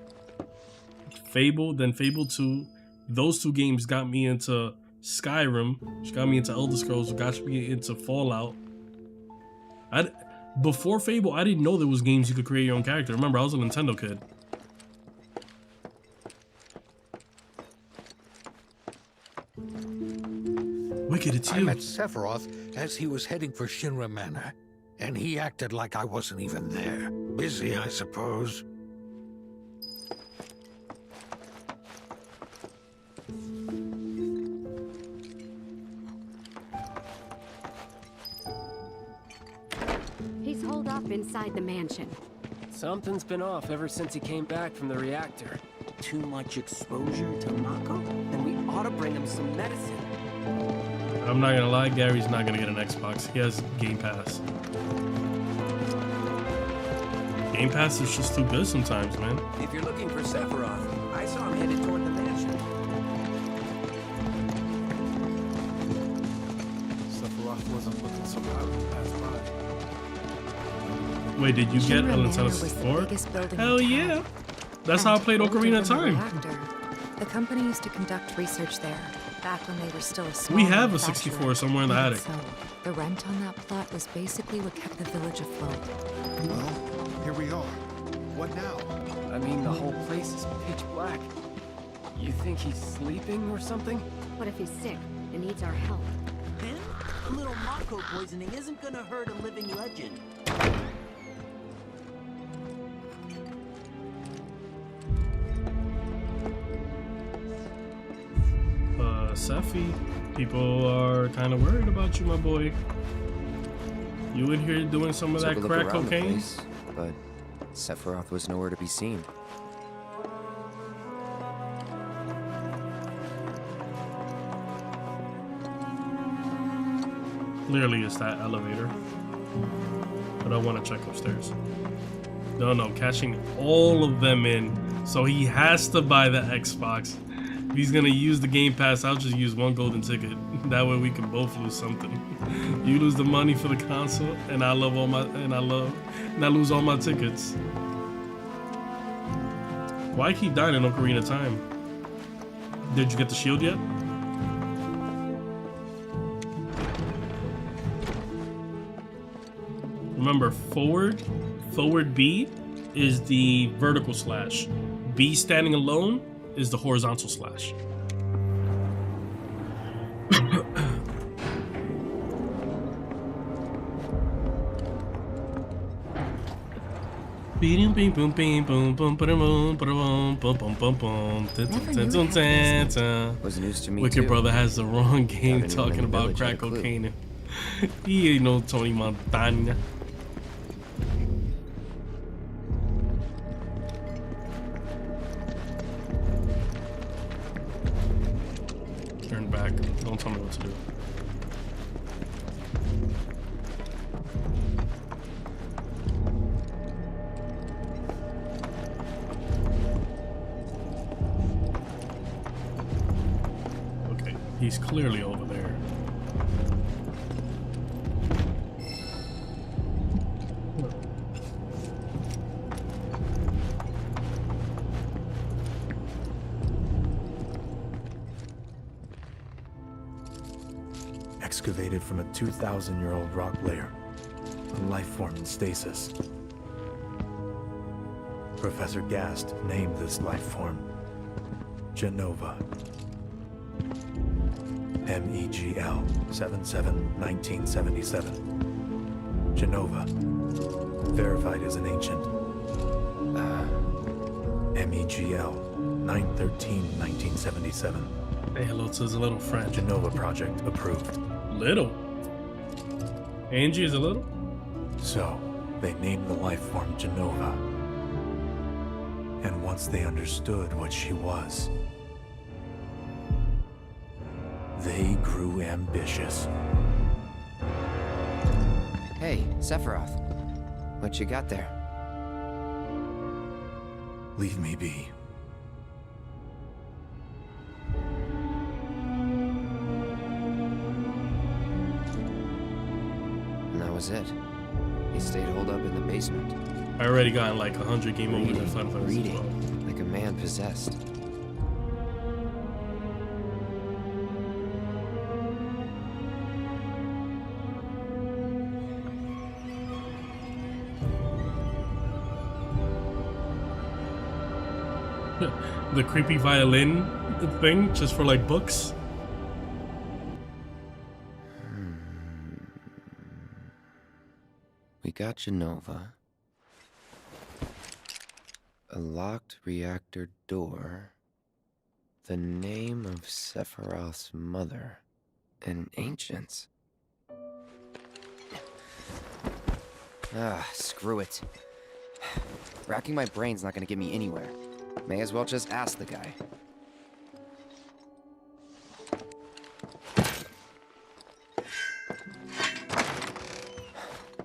Fable, then Fable 2, Those two games got me into Skyrim, which got me into Elder Scrolls, which got me into Fallout. Before Fable, I didn't know there was games you could create your own character. Remember, I was a Nintendo kid. Wicked, it's you. I met Sephiroth as he was heading for Shinra Manor, and he acted like I wasn't even there. Busy, I suppose. He's holed up inside the mansion. Something's been off ever since he came back from the reactor. Too much exposure to Mako? Then we ought to bring him some medicine. I'm not gonna lie, Gary's not gonna get an Xbox. He has Game Pass. Game Pass is just too good sometimes, man. If you're looking for Sephiroth, I saw him headed toward the mansion. Sephiroth wasn't looking so hot when he passed by. Wait, did you get Shinra a Manor Nintendo was the 64? biggest building Hell in yeah! town. That's how I And played older Ocarina of than the Time. reactor. The company used to conduct research there, back when they were still a small We have a manufacturer. 64 somewhere in the attic. So, the rent on that plot was basically what kept the village afloat. Well, here we are. What now? I mean, the whole place is pitch black. You think he's sleeping or something? What if he's sick and needs our help? Him? A little Mako poisoning isn't gonna hurt a living legend. Sephi, people are kind of worried about you, my boy. You in here doing some of that Took a look crack around the cocaine? place, but Sephiroth was nowhere to be seen. Clearly it's that elevator. But I want to check upstairs. No, cashing all of them in. So he has to buy the Xbox. If he's gonna use the Game Pass, I'll just use one golden ticket. That way we can both lose something. You lose the money for the console, and I lose all my tickets. Why keep dying in Ocarina of Time? Did you get the shield yet? Remember, forward B is the vertical slash. B standing alone is the horizontal slash. Was news to me Wicked too. Brother has the wrong game Haven't even talking been about village crack had a clue. cocaine. He ain't no Tony Montana. Turn back. Don't tell me what to do. Okay, he's clearly over there. Excavated from a 2,000-year-old rock layer, a life form in stasis. Professor Gast named this life form Genova. MEGL 77-1977. Genova. Verified as an ancient. MEGL 9/13/1977. Say hello to his little friend. Genova project approved. Little? Angie is a little? So, they named the life form Genova. And once they understood what she was, they grew ambitious. Hey, Sephiroth. What you got there? Leave me be. And that was it. He stayed holed up in the basement. I already gotten like 100 game overs in Final Fantasy Reading, like a man possessed. the creepy violin thing just for like books. We got Genova. A locked reactor door. The name of Sephiroth's mother. And ancients. Ah, screw it. Racking my brain's not gonna get me anywhere. May as well just ask the guy.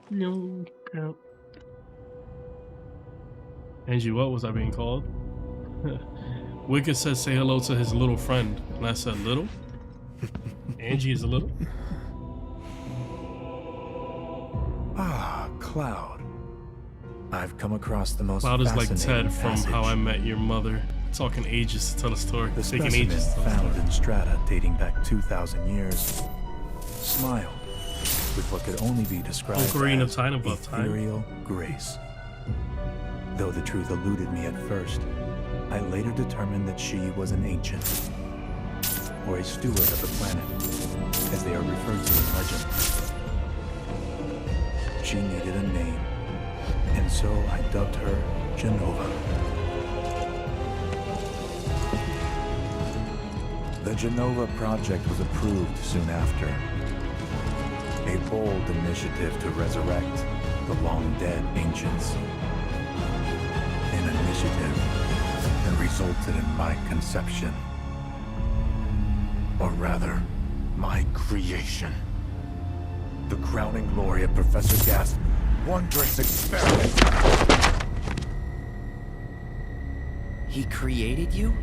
No. Angie, what was I being called? Wicked said say hello to his little friend. And I said little? Angie is a little? Ah, Cloud. I've come across the most Cloud is like fascinating Ted from passage. How I Met Your Mother. Talking ages to tell a story. The Taking specimen ages to tell a found story. in strata dating back 2,000 years smiled with what could only be described Ocarina of as Time above time. ethereal grace. Though the truth eluded me at first, I later determined that she was an ancient, or a steward of the planet, as they are referred to in legend. She needed a name, and so I dubbed her Genova. The Genova project was approved soon after. A bold initiative to resurrect the long-dead ancients. An initiative that resulted in my conception. Or rather, my creation. The crowning glory of Professor Gas' wondrous experiment. He created you?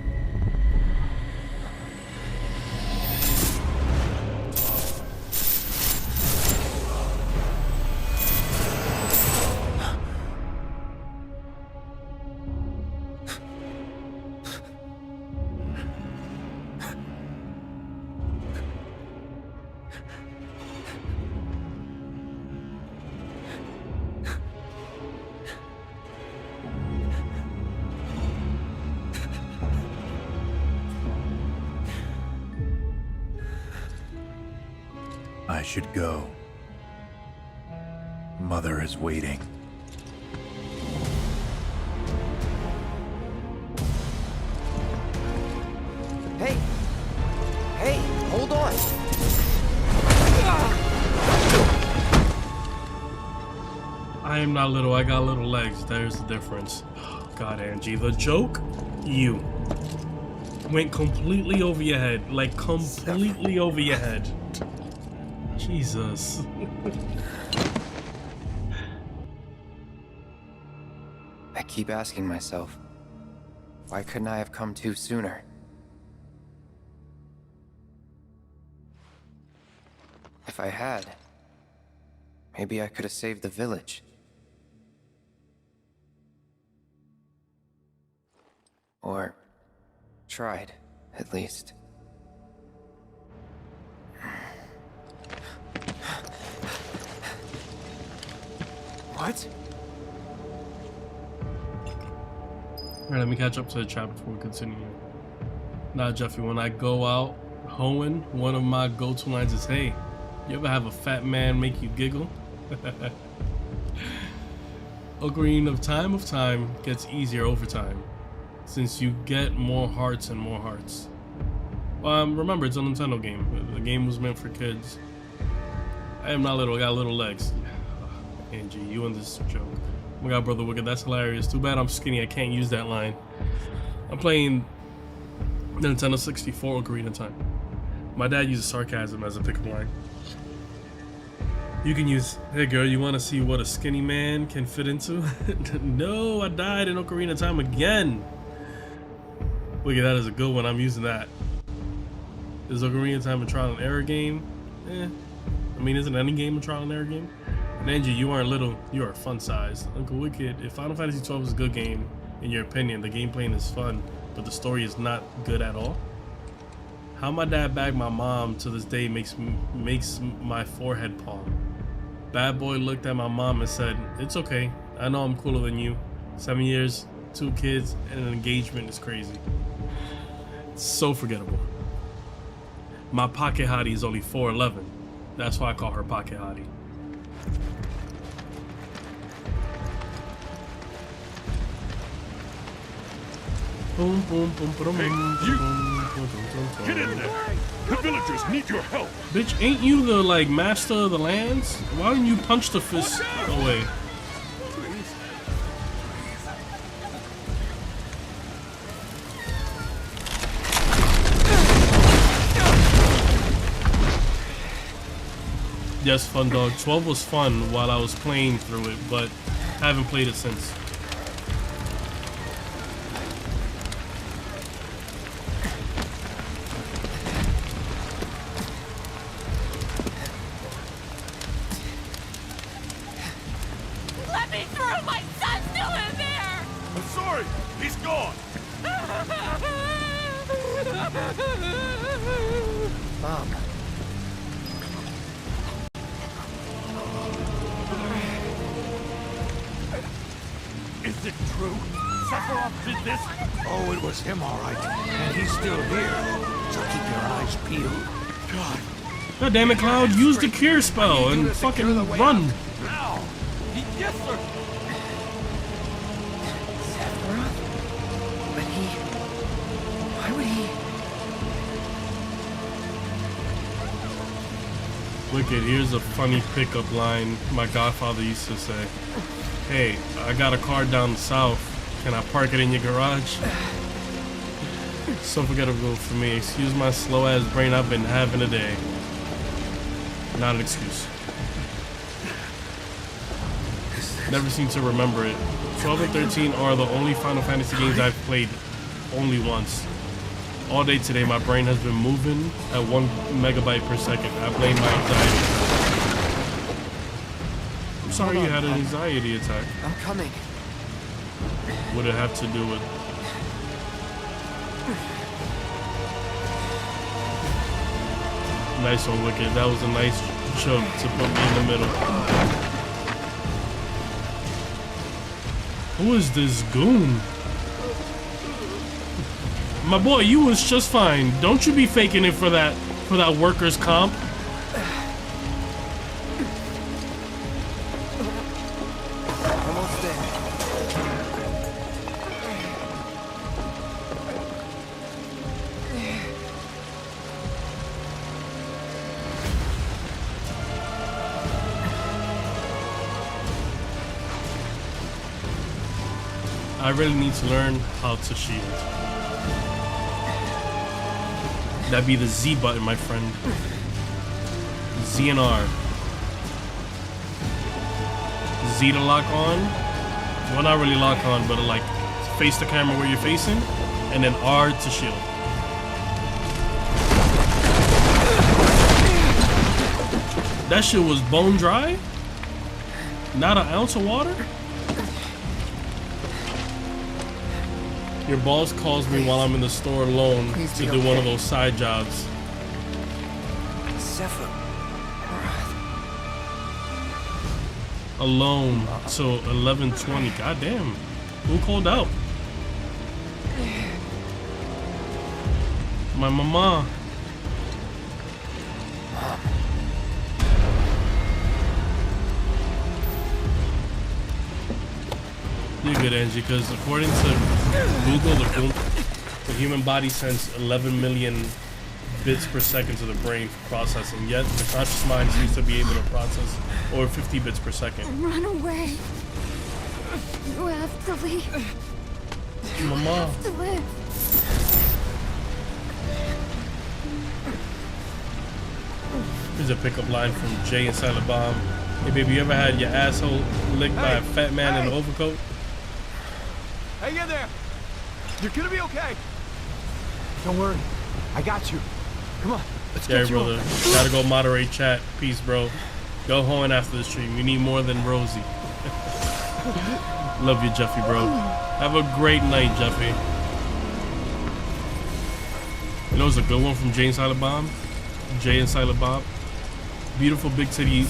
I should go. Mother is waiting. Hey! Hey, hold on! I am not little, I got little legs. There's the difference. Oh, God, Angie, the joke? You. Went completely over your head. Like, completely over your head. Jesus. I keep asking myself, why couldn't I have come to sooner? If I had, maybe I could have saved the village. Or tried, at least. What? Alright, let me catch up to the chat before we continue. Nah, Jeffy, when I go out hoeing, one of my go-to lines is, hey, you ever have a fat man make you giggle? Ocarina of Time gets easier over time, since you get more hearts and more hearts. Remember, it's a Nintendo game. The game was meant for kids. I am not little, I got little legs. Angie, you and this joke. Oh my God, Brother Wicked, that's hilarious. Too bad I'm skinny, I can't use that line. I'm playing the Nintendo 64 Ocarina of Time. My dad uses sarcasm as a pickup line. You can use, hey girl, you want to see what a skinny man can fit into? No, I died in Ocarina of Time again. Look at that, is a good one. I'm using that. Is Ocarina of Time a trial and error game? I mean, isn't any game a trial and error game? And Angie, you aren't little, you are fun size. Uncle Wicked, if Final Fantasy XII is a good game, in your opinion, the gameplay is fun, but the story is not good at all. How my dad bagged my mom to this day makes my forehead palm. Bad boy looked at my mom and said, it's okay, I know I'm cooler than you. 7 years, 2 kids, and an engagement is crazy. So forgettable. My pocket hottie is only 4'11". That's why I call her pocket hottie. Boom, boom, boom, boom, Hey, you! Get in there! The villagers need your help! Bitch, ain't you the, like, master of the lands? Why didn't you punch the fist away? Yes, fun dog. 12 was fun while I was playing through it, but haven't played it since. Let me through! My son's still in there! I'm sorry! He's gone! Mom. Is it true? Sephiroth did this? Oh, it was him, all right. And he's still here. So keep your eyes peeled. God. God damn it, Cloud, use the cure spell and fucking run. Ow! Yes, sir! Sephiroth? But why would he? Wicked, here's a funny pickup line my godfather used to say. Hey, I got a car down south. Can I park it in your garage? So forgettable for me. Excuse my slow ass brain, I've been having a day. Not an excuse. Never seem to remember it. 12 and 13 are the only Final Fantasy games I've played only once. All day today, my brain has been moving at 1 megabyte per second. I blame my anxiety. I'm sorry you had an anxiety attack. I'm coming. Would it have to do with... Nice one, Wicked. That was a nice choke to put me in the middle. Who is this goon? My boy, you was just fine. Don't you be faking it for that workers' comp. Almost there. I really need to learn how to shield. That'd be the Z button, my friend. Z and R. Z to lock on. Well, not really lock on, but like face the camera where you're facing, and then R to shield. That shit was bone dry? Not an ounce of water? Your boss calls me while I'm in the store alone to do one of those side jobs. Sephiroth. Alone till 11:20. Goddamn. Who called out? My mama. You're good, Angie, because according to Google, the human body sends 11 million bits per second to the brain for processing, yet the conscious mind seems to be able to process over 50 bits per second. Run away. You have to leave. You Mama. have to live. Here's a pickup line from Jay and Silent Bomb. Hey baby, you ever had your asshole licked by a fat man in an overcoat? Hang in there! You're gonna be okay! Don't worry. I got you. Come on. Let's Yeah, get you brother. home. Gotta go moderate chat. Peace, bro. Go home after the stream. We need more than Rosie. Love you, Jeffy, bro. Have a great night, Jeffy. You know, it's a good one from Jay and Silent Bomb. Jay and Silent Bob. Beautiful big titty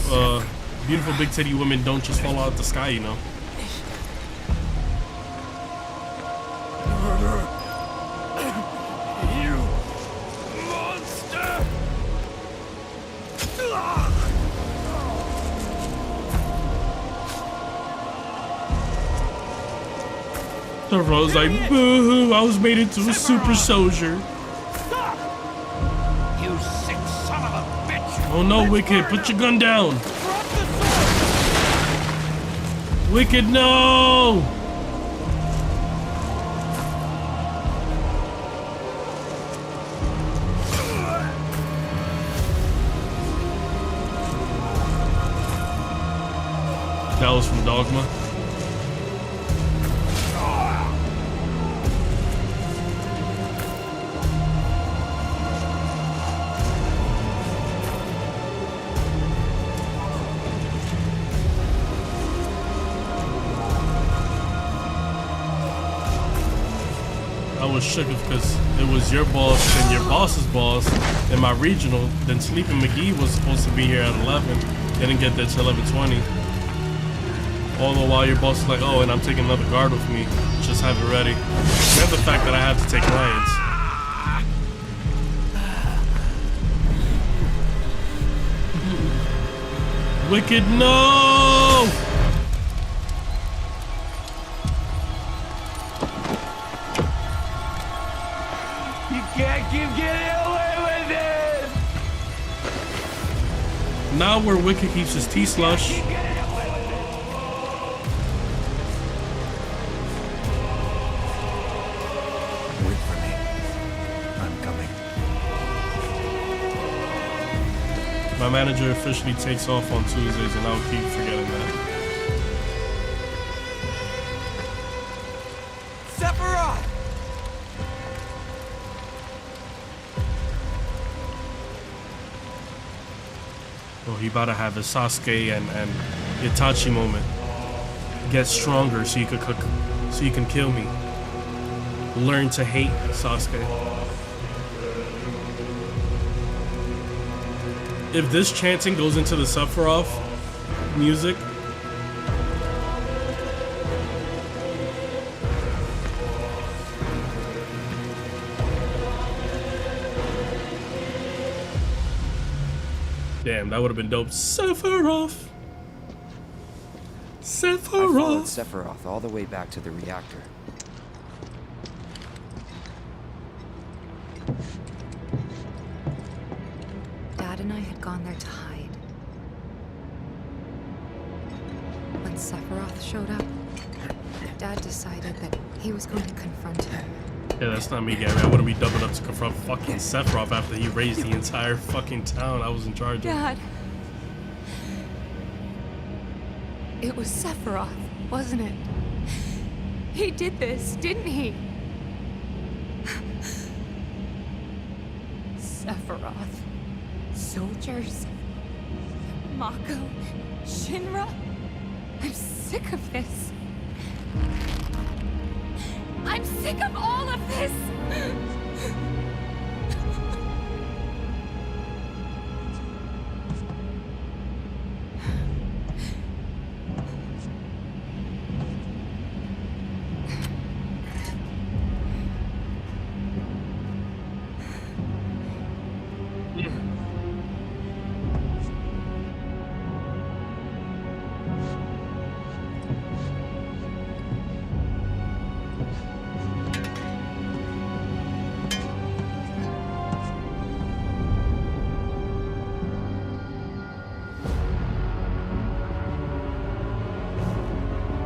women don't just fall out of the sky, you know. You Sephiroth was like, boo-hoo, I was made into a super soldier. Stop! You sick son of a bitch! Oh no, Wicked, put your gun down. Wicked, no! That was from Dogma. I was shook because it was your boss and your boss's boss in my regional. Then Sleeping McGee was supposed to be here at 11. Didn't get there till 11:20. All the while your boss is like, oh, and I'm taking another guard with me. Just have it ready. And the fact that I have to take Lions. Wicked, no! You can't keep getting away with it! Now where Wicked keeps his tea slush. My manager officially takes off on Tuesdays, and I'll keep forgetting that. Sephiroth! Oh, he about to have his Sasuke and Itachi moment. Get stronger so you can kill me. Learn to hate Sasuke. If this chanting goes into the Sephiroth music, damn, that would have been dope. Sephiroth! I followed Sephiroth! Sephiroth all the way back to the reactor. Dad and I had gone there to hide. When Sephiroth showed up, Dad decided that he was going to confront him. Yeah, that's not me, Gary. I wouldn't be doubled up to confront fucking Sephiroth after he raised the entire fucking town I was in charge of. Dad. It was Sephiroth, wasn't it? He did this, didn't he? Sephiroth. Soldiers. Mako. Shinra. I'm sick of this. I'm sick of all of this!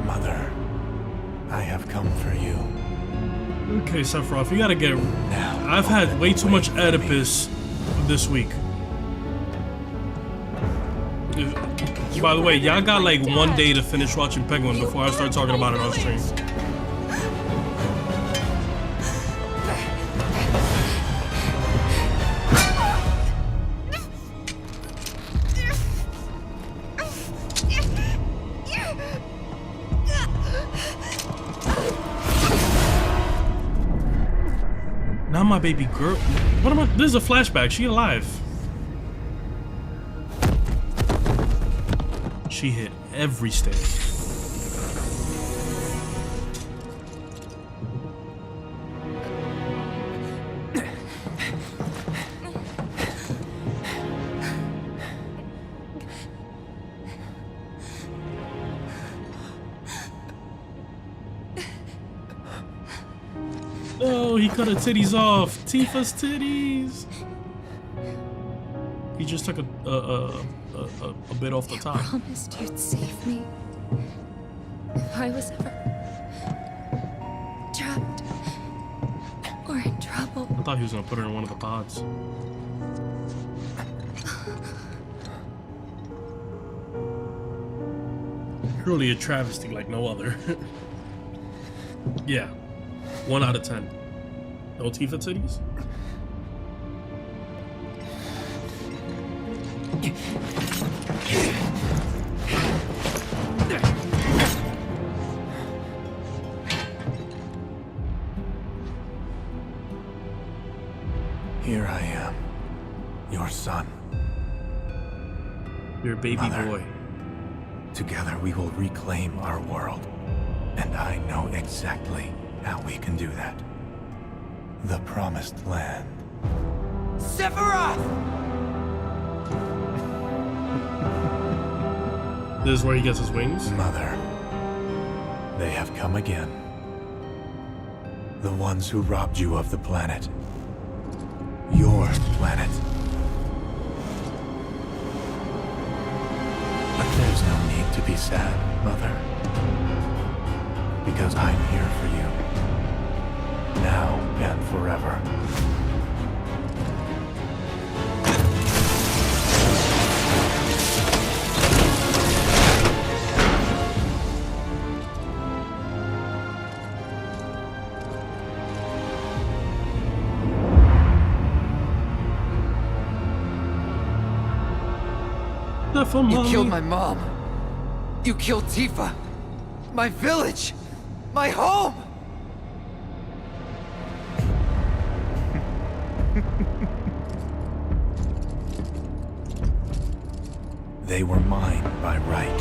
Mother, I have come for you. Okay, Sephiroth, you gotta get... I've had way too much Oedipus this week. By the way, y'all got like 1 day to finish watching Penguin before I start talking about it on stream. Not my baby girl. What am I? This is a flashback. She alive. She hit every stage. he cut her titties off. Tifa's titties. He just took a bit off the top. You promised you'd save me if I was ever trapped or in trouble. I thought he was gonna put her in one of the pods. Truly a travesty like no other. Yeah, 1 out of 10. No Tifa titties? Here I am, your son. Your baby Mother, boy. Together we will reclaim our world. And I know exactly how we can do that. The Promised Land. Sephiroth! This is where he gets his wings? Mother, they have come again. The ones who robbed you of the planet. Your planet. But there's no need to be sad, Mother. Because I'm here for you. Now and forever. You killed my mom. You killed Tifa. My village. My home. They were mine by right.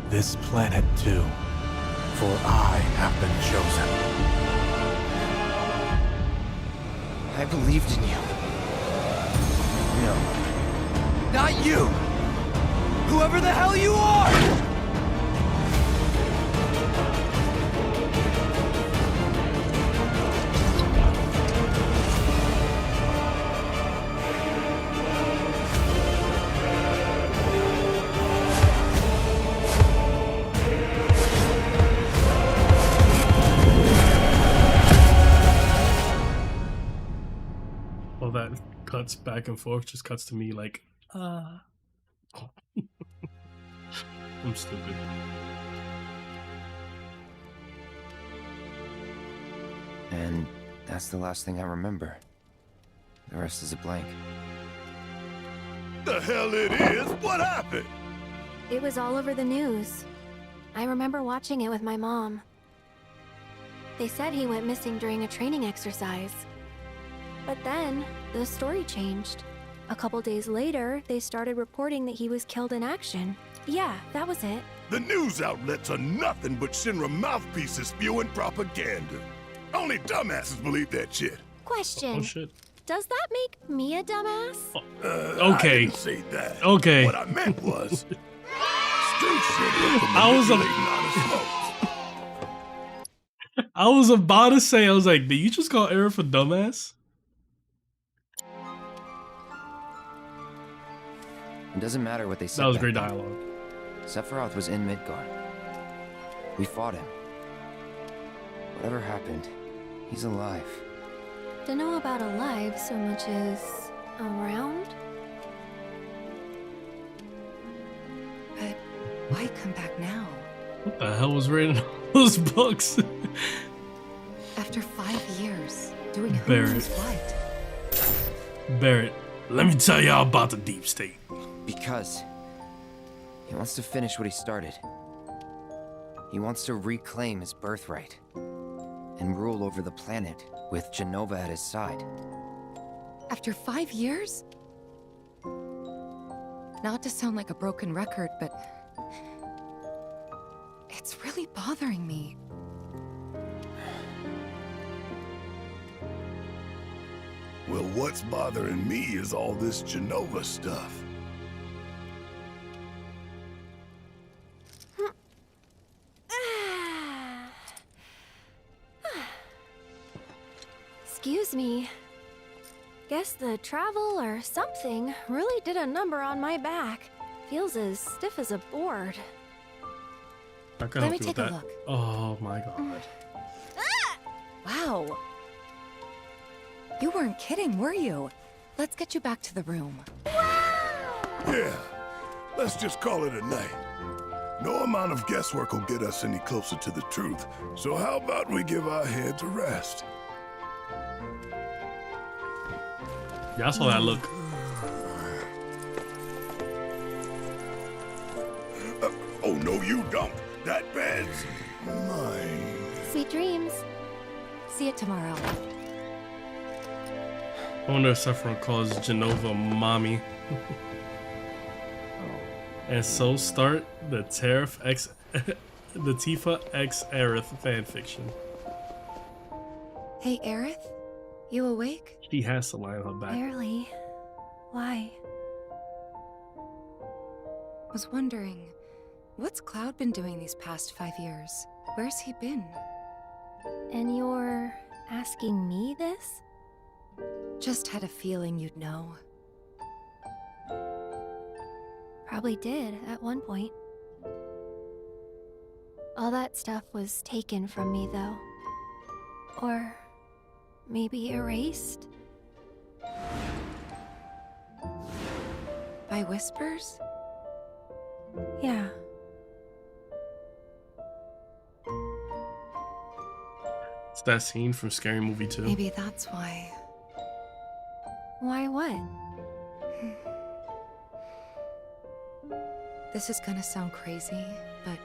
This planet too, for I have been chosen. I believed in you. No. Not you! Whoever the hell you are! All that cuts back and forth just cuts to me like, I'm stupid. And that's the last thing I remember. The rest is a blank. The hell it is? What happened? It was all over the news. I remember watching it with my mom. They said he went missing during a training exercise. But then, the story changed. A couple days later, they started reporting that he was killed in action. Yeah, that was it. The news outlets are nothing but Shinra mouthpieces spewing propaganda. Only dumbasses believe that shit. Question. Oh shit. Does that make me a dumbass? Okay. I didn't say that. Okay. What I meant was, street shit I was about to say, I was like, did you just call Aerith a dumbass? It doesn't matter what they said. That was back great then. dialogue. Sephiroth was in Midgar. We fought him. Whatever happened, he's alive. Don't know about alive so much as around? But why come back now? What the hell was written in all those books? After 5 years, doing who Barrett. knows what? Barrett, let me tell y'all about the deep state. Because he wants to finish what he started. He wants to reclaim his birthright and rule over the planet with Jenova at his side. After 5 years? Not to sound like a broken record, but it's really bothering me. Well, what's bothering me is all this Jenova stuff. me. Guess the travel or something really did a number on my back. Feels as stiff as a board. I can Let help me you with take a that. look. Oh my god. Wow. You weren't kidding, were you? Let's get you back to the room. Yeah, let's just call it a night. No amount of guesswork will get us any closer to the truth, so how about we give our heads a rest? Yeah, I saw that look. Oh, no, you don't. That bed's mine. Sweet dreams. See you tomorrow. I wonder if Sephiroth calls Genova mommy. And so start the the Tifa X Aerith fanfiction. Hey, Aerith? You awake? She has to lie on her back. Barely. Why? Was wondering, what's Cloud been doing these past 5 years? Where's he been? And you're asking me this? Just had a feeling you'd know. Probably did at one point. All that stuff was taken from me, though. Or maybe erased? By whispers? Yeah. It's that scene from Scary Movie 2. Maybe that's why. Why what? This is gonna sound crazy, but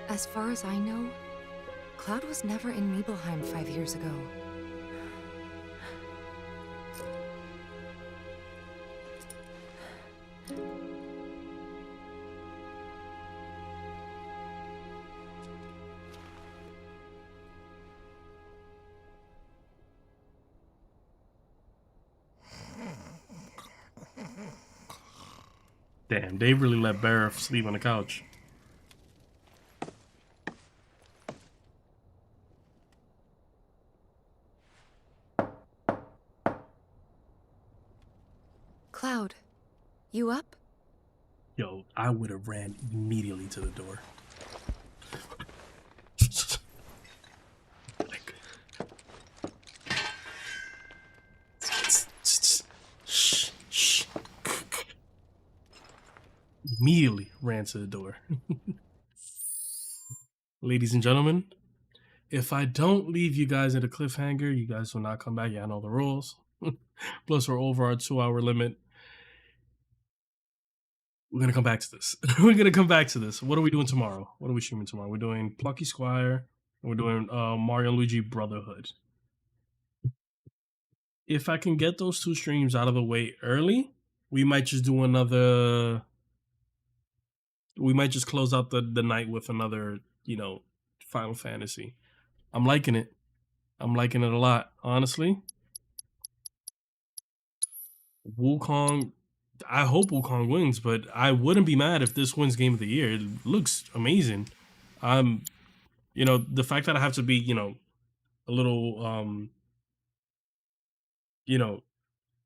as far as I know, Cloud was never in Nibelheim 5 years ago. Damn, they really let Barrett sleep on the couch. Cloud, you up? Yo, I would have ran immediately to the door. Like, shh. Immediately ran to the door. Ladies and gentlemen, if I don't leave you guys at a cliffhanger, you guys will not come back. Yeah, I know the rules. Plus, we're over our 2-hour limit. We're gonna come back to this. We're gonna come back to this. What are we doing tomorrow? What are we streaming tomorrow? We're doing Plucky Squire. And we're doing Mario and Luigi Brotherhood. If I can get those two streams out of the way early, we might just do another. We might just close out the night with another, Final Fantasy. I'm liking it. I'm liking it a lot, honestly. Wukong, I hope Wukong wins, but I wouldn't be mad if this wins Game of the Year. It looks amazing. The fact that I have to be, a little,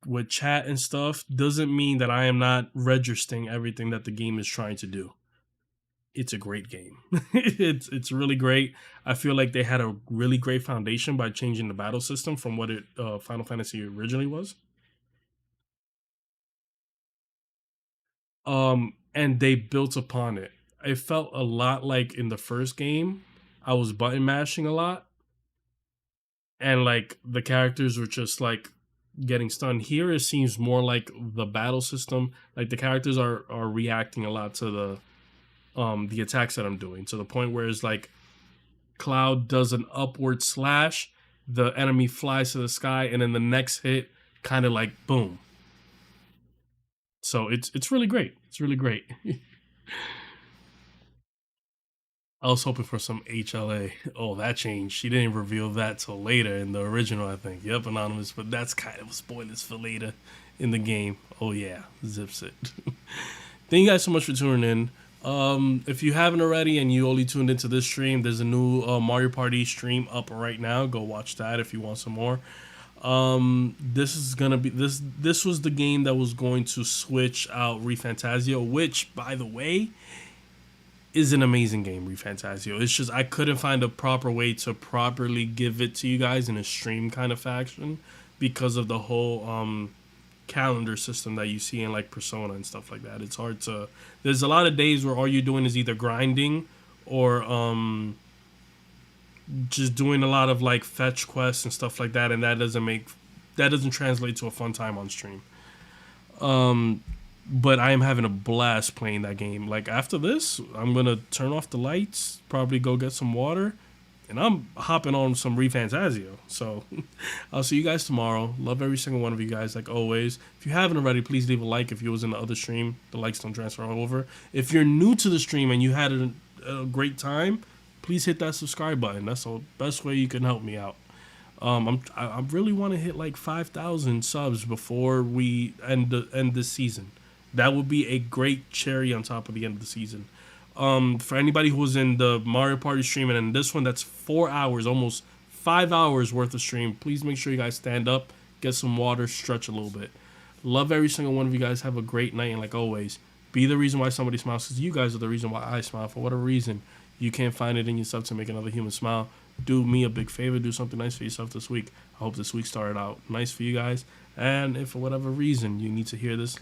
with chat and stuff doesn't mean that I am not registering everything that the game is trying to do. It's a great game. It's really great. I feel like they had a really great foundation by changing the battle system from what Final Fantasy originally was. And they built upon it. It felt a lot like in the first game, I was button mashing a lot. And like the characters were just like getting stunned. Here it seems more like the battle system, like the characters are reacting a lot to the attacks that I'm doing, to the point where it's like Cloud does an upward slash, the enemy flies to the sky, and then the next hit kind of like boom. So it's really great. It's really great. I was hoping for some HLA. Oh, that changed. She didn't reveal that till later in the original, I think. Yep, Anonymous, but that's kind of spoilers for later in the game. Oh yeah, zips it. Thank you guys so much for tuning in. If you haven't already and you only tuned into this stream, there's a new Mario Party stream up right now. Go watch that if you want some more. This is gonna be this was the game that was going to switch out ReFantazio, which, by the way, is an amazing game. ReFantazio. It's just I couldn't find a proper way to properly give it to you guys in a stream kind of fashion because of the whole calendar system that you see in like Persona and stuff like that. It's hard to. There's a lot of days where all you're doing is either grinding or just doing a lot of like fetch quests and stuff like that, and that doesn't translate to a fun time on stream. But I am having a blast playing that game. Like after this, I'm gonna turn off the lights, probably go get some water, and I'm hopping on some ReFantazio. So I'll see you guys tomorrow. Love every single one of you guys like always. If you haven't already, please leave a like. If you was in the other stream, the likes don't transfer over. If you're new to the stream and you had a great time, please hit that subscribe button. That's the best way you can help me out. I really want to hit like 5,000 subs before we end this season. That would be a great cherry on top of the end of the season. For anybody who was in the Mario Party stream and in this one, that's 4 hours, almost 5 hours worth of stream. Please make sure you guys stand up, get some water, stretch a little bit. Love every single one of you guys. Have a great night, and like always, be the reason why somebody smiles, because you guys are the reason why I smile. For whatever reason you can't find it in yourself to make another human smile, do me a big favor, do something nice for yourself this week. I hope this week started out nice for you guys, and if for whatever reason you need to hear this,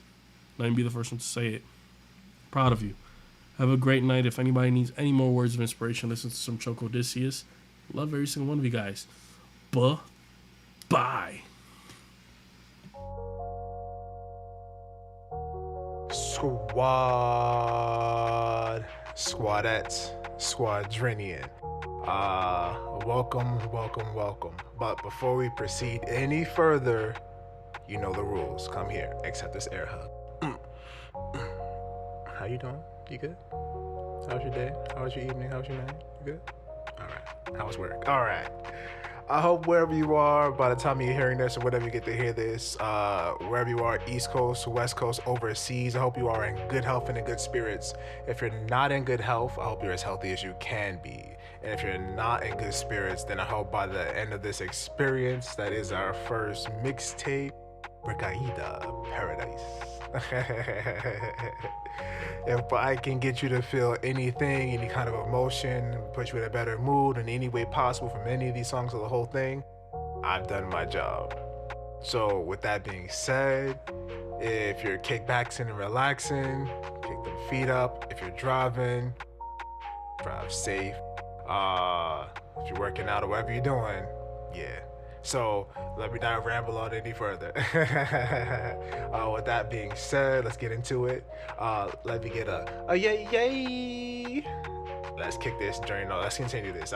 let me be the first one to say it. Proud of you. Have a great night. If anybody needs any more words of inspiration, listen to some Choco Odysseus. Love every single one of you guys. Bye. Squad, squadettes, squadrinian. Welcome. But before we proceed any further, you know the rules. Come here, accept this air hug. How you doing? You good? How's your day? How's your evening? How's your night? You good? All right. How's work? All right. I hope wherever you are, by the time you're hearing this or whatever you get to hear this, wherever you are, East Coast, West Coast, overseas, I hope you are in good health and in good spirits. If you're not in good health, I hope you're as healthy as you can be. And if you're not in good spirits, then I hope by the end of this experience, that is our first mixtape, Recaída Paradise. If I can get you to feel anything, any kind of emotion, put you in a better mood in any way possible from any of these songs or the whole thing, I've done my job. So with that being said, if you're kickbacking and relaxing, kick them feet up. If you're driving, drive safe. If you're working out or whatever you're doing, yeah. So let me not ramble on any further. With that being said, let's get into it. Let me get a yay. Let's kick this journey. No, let's continue this.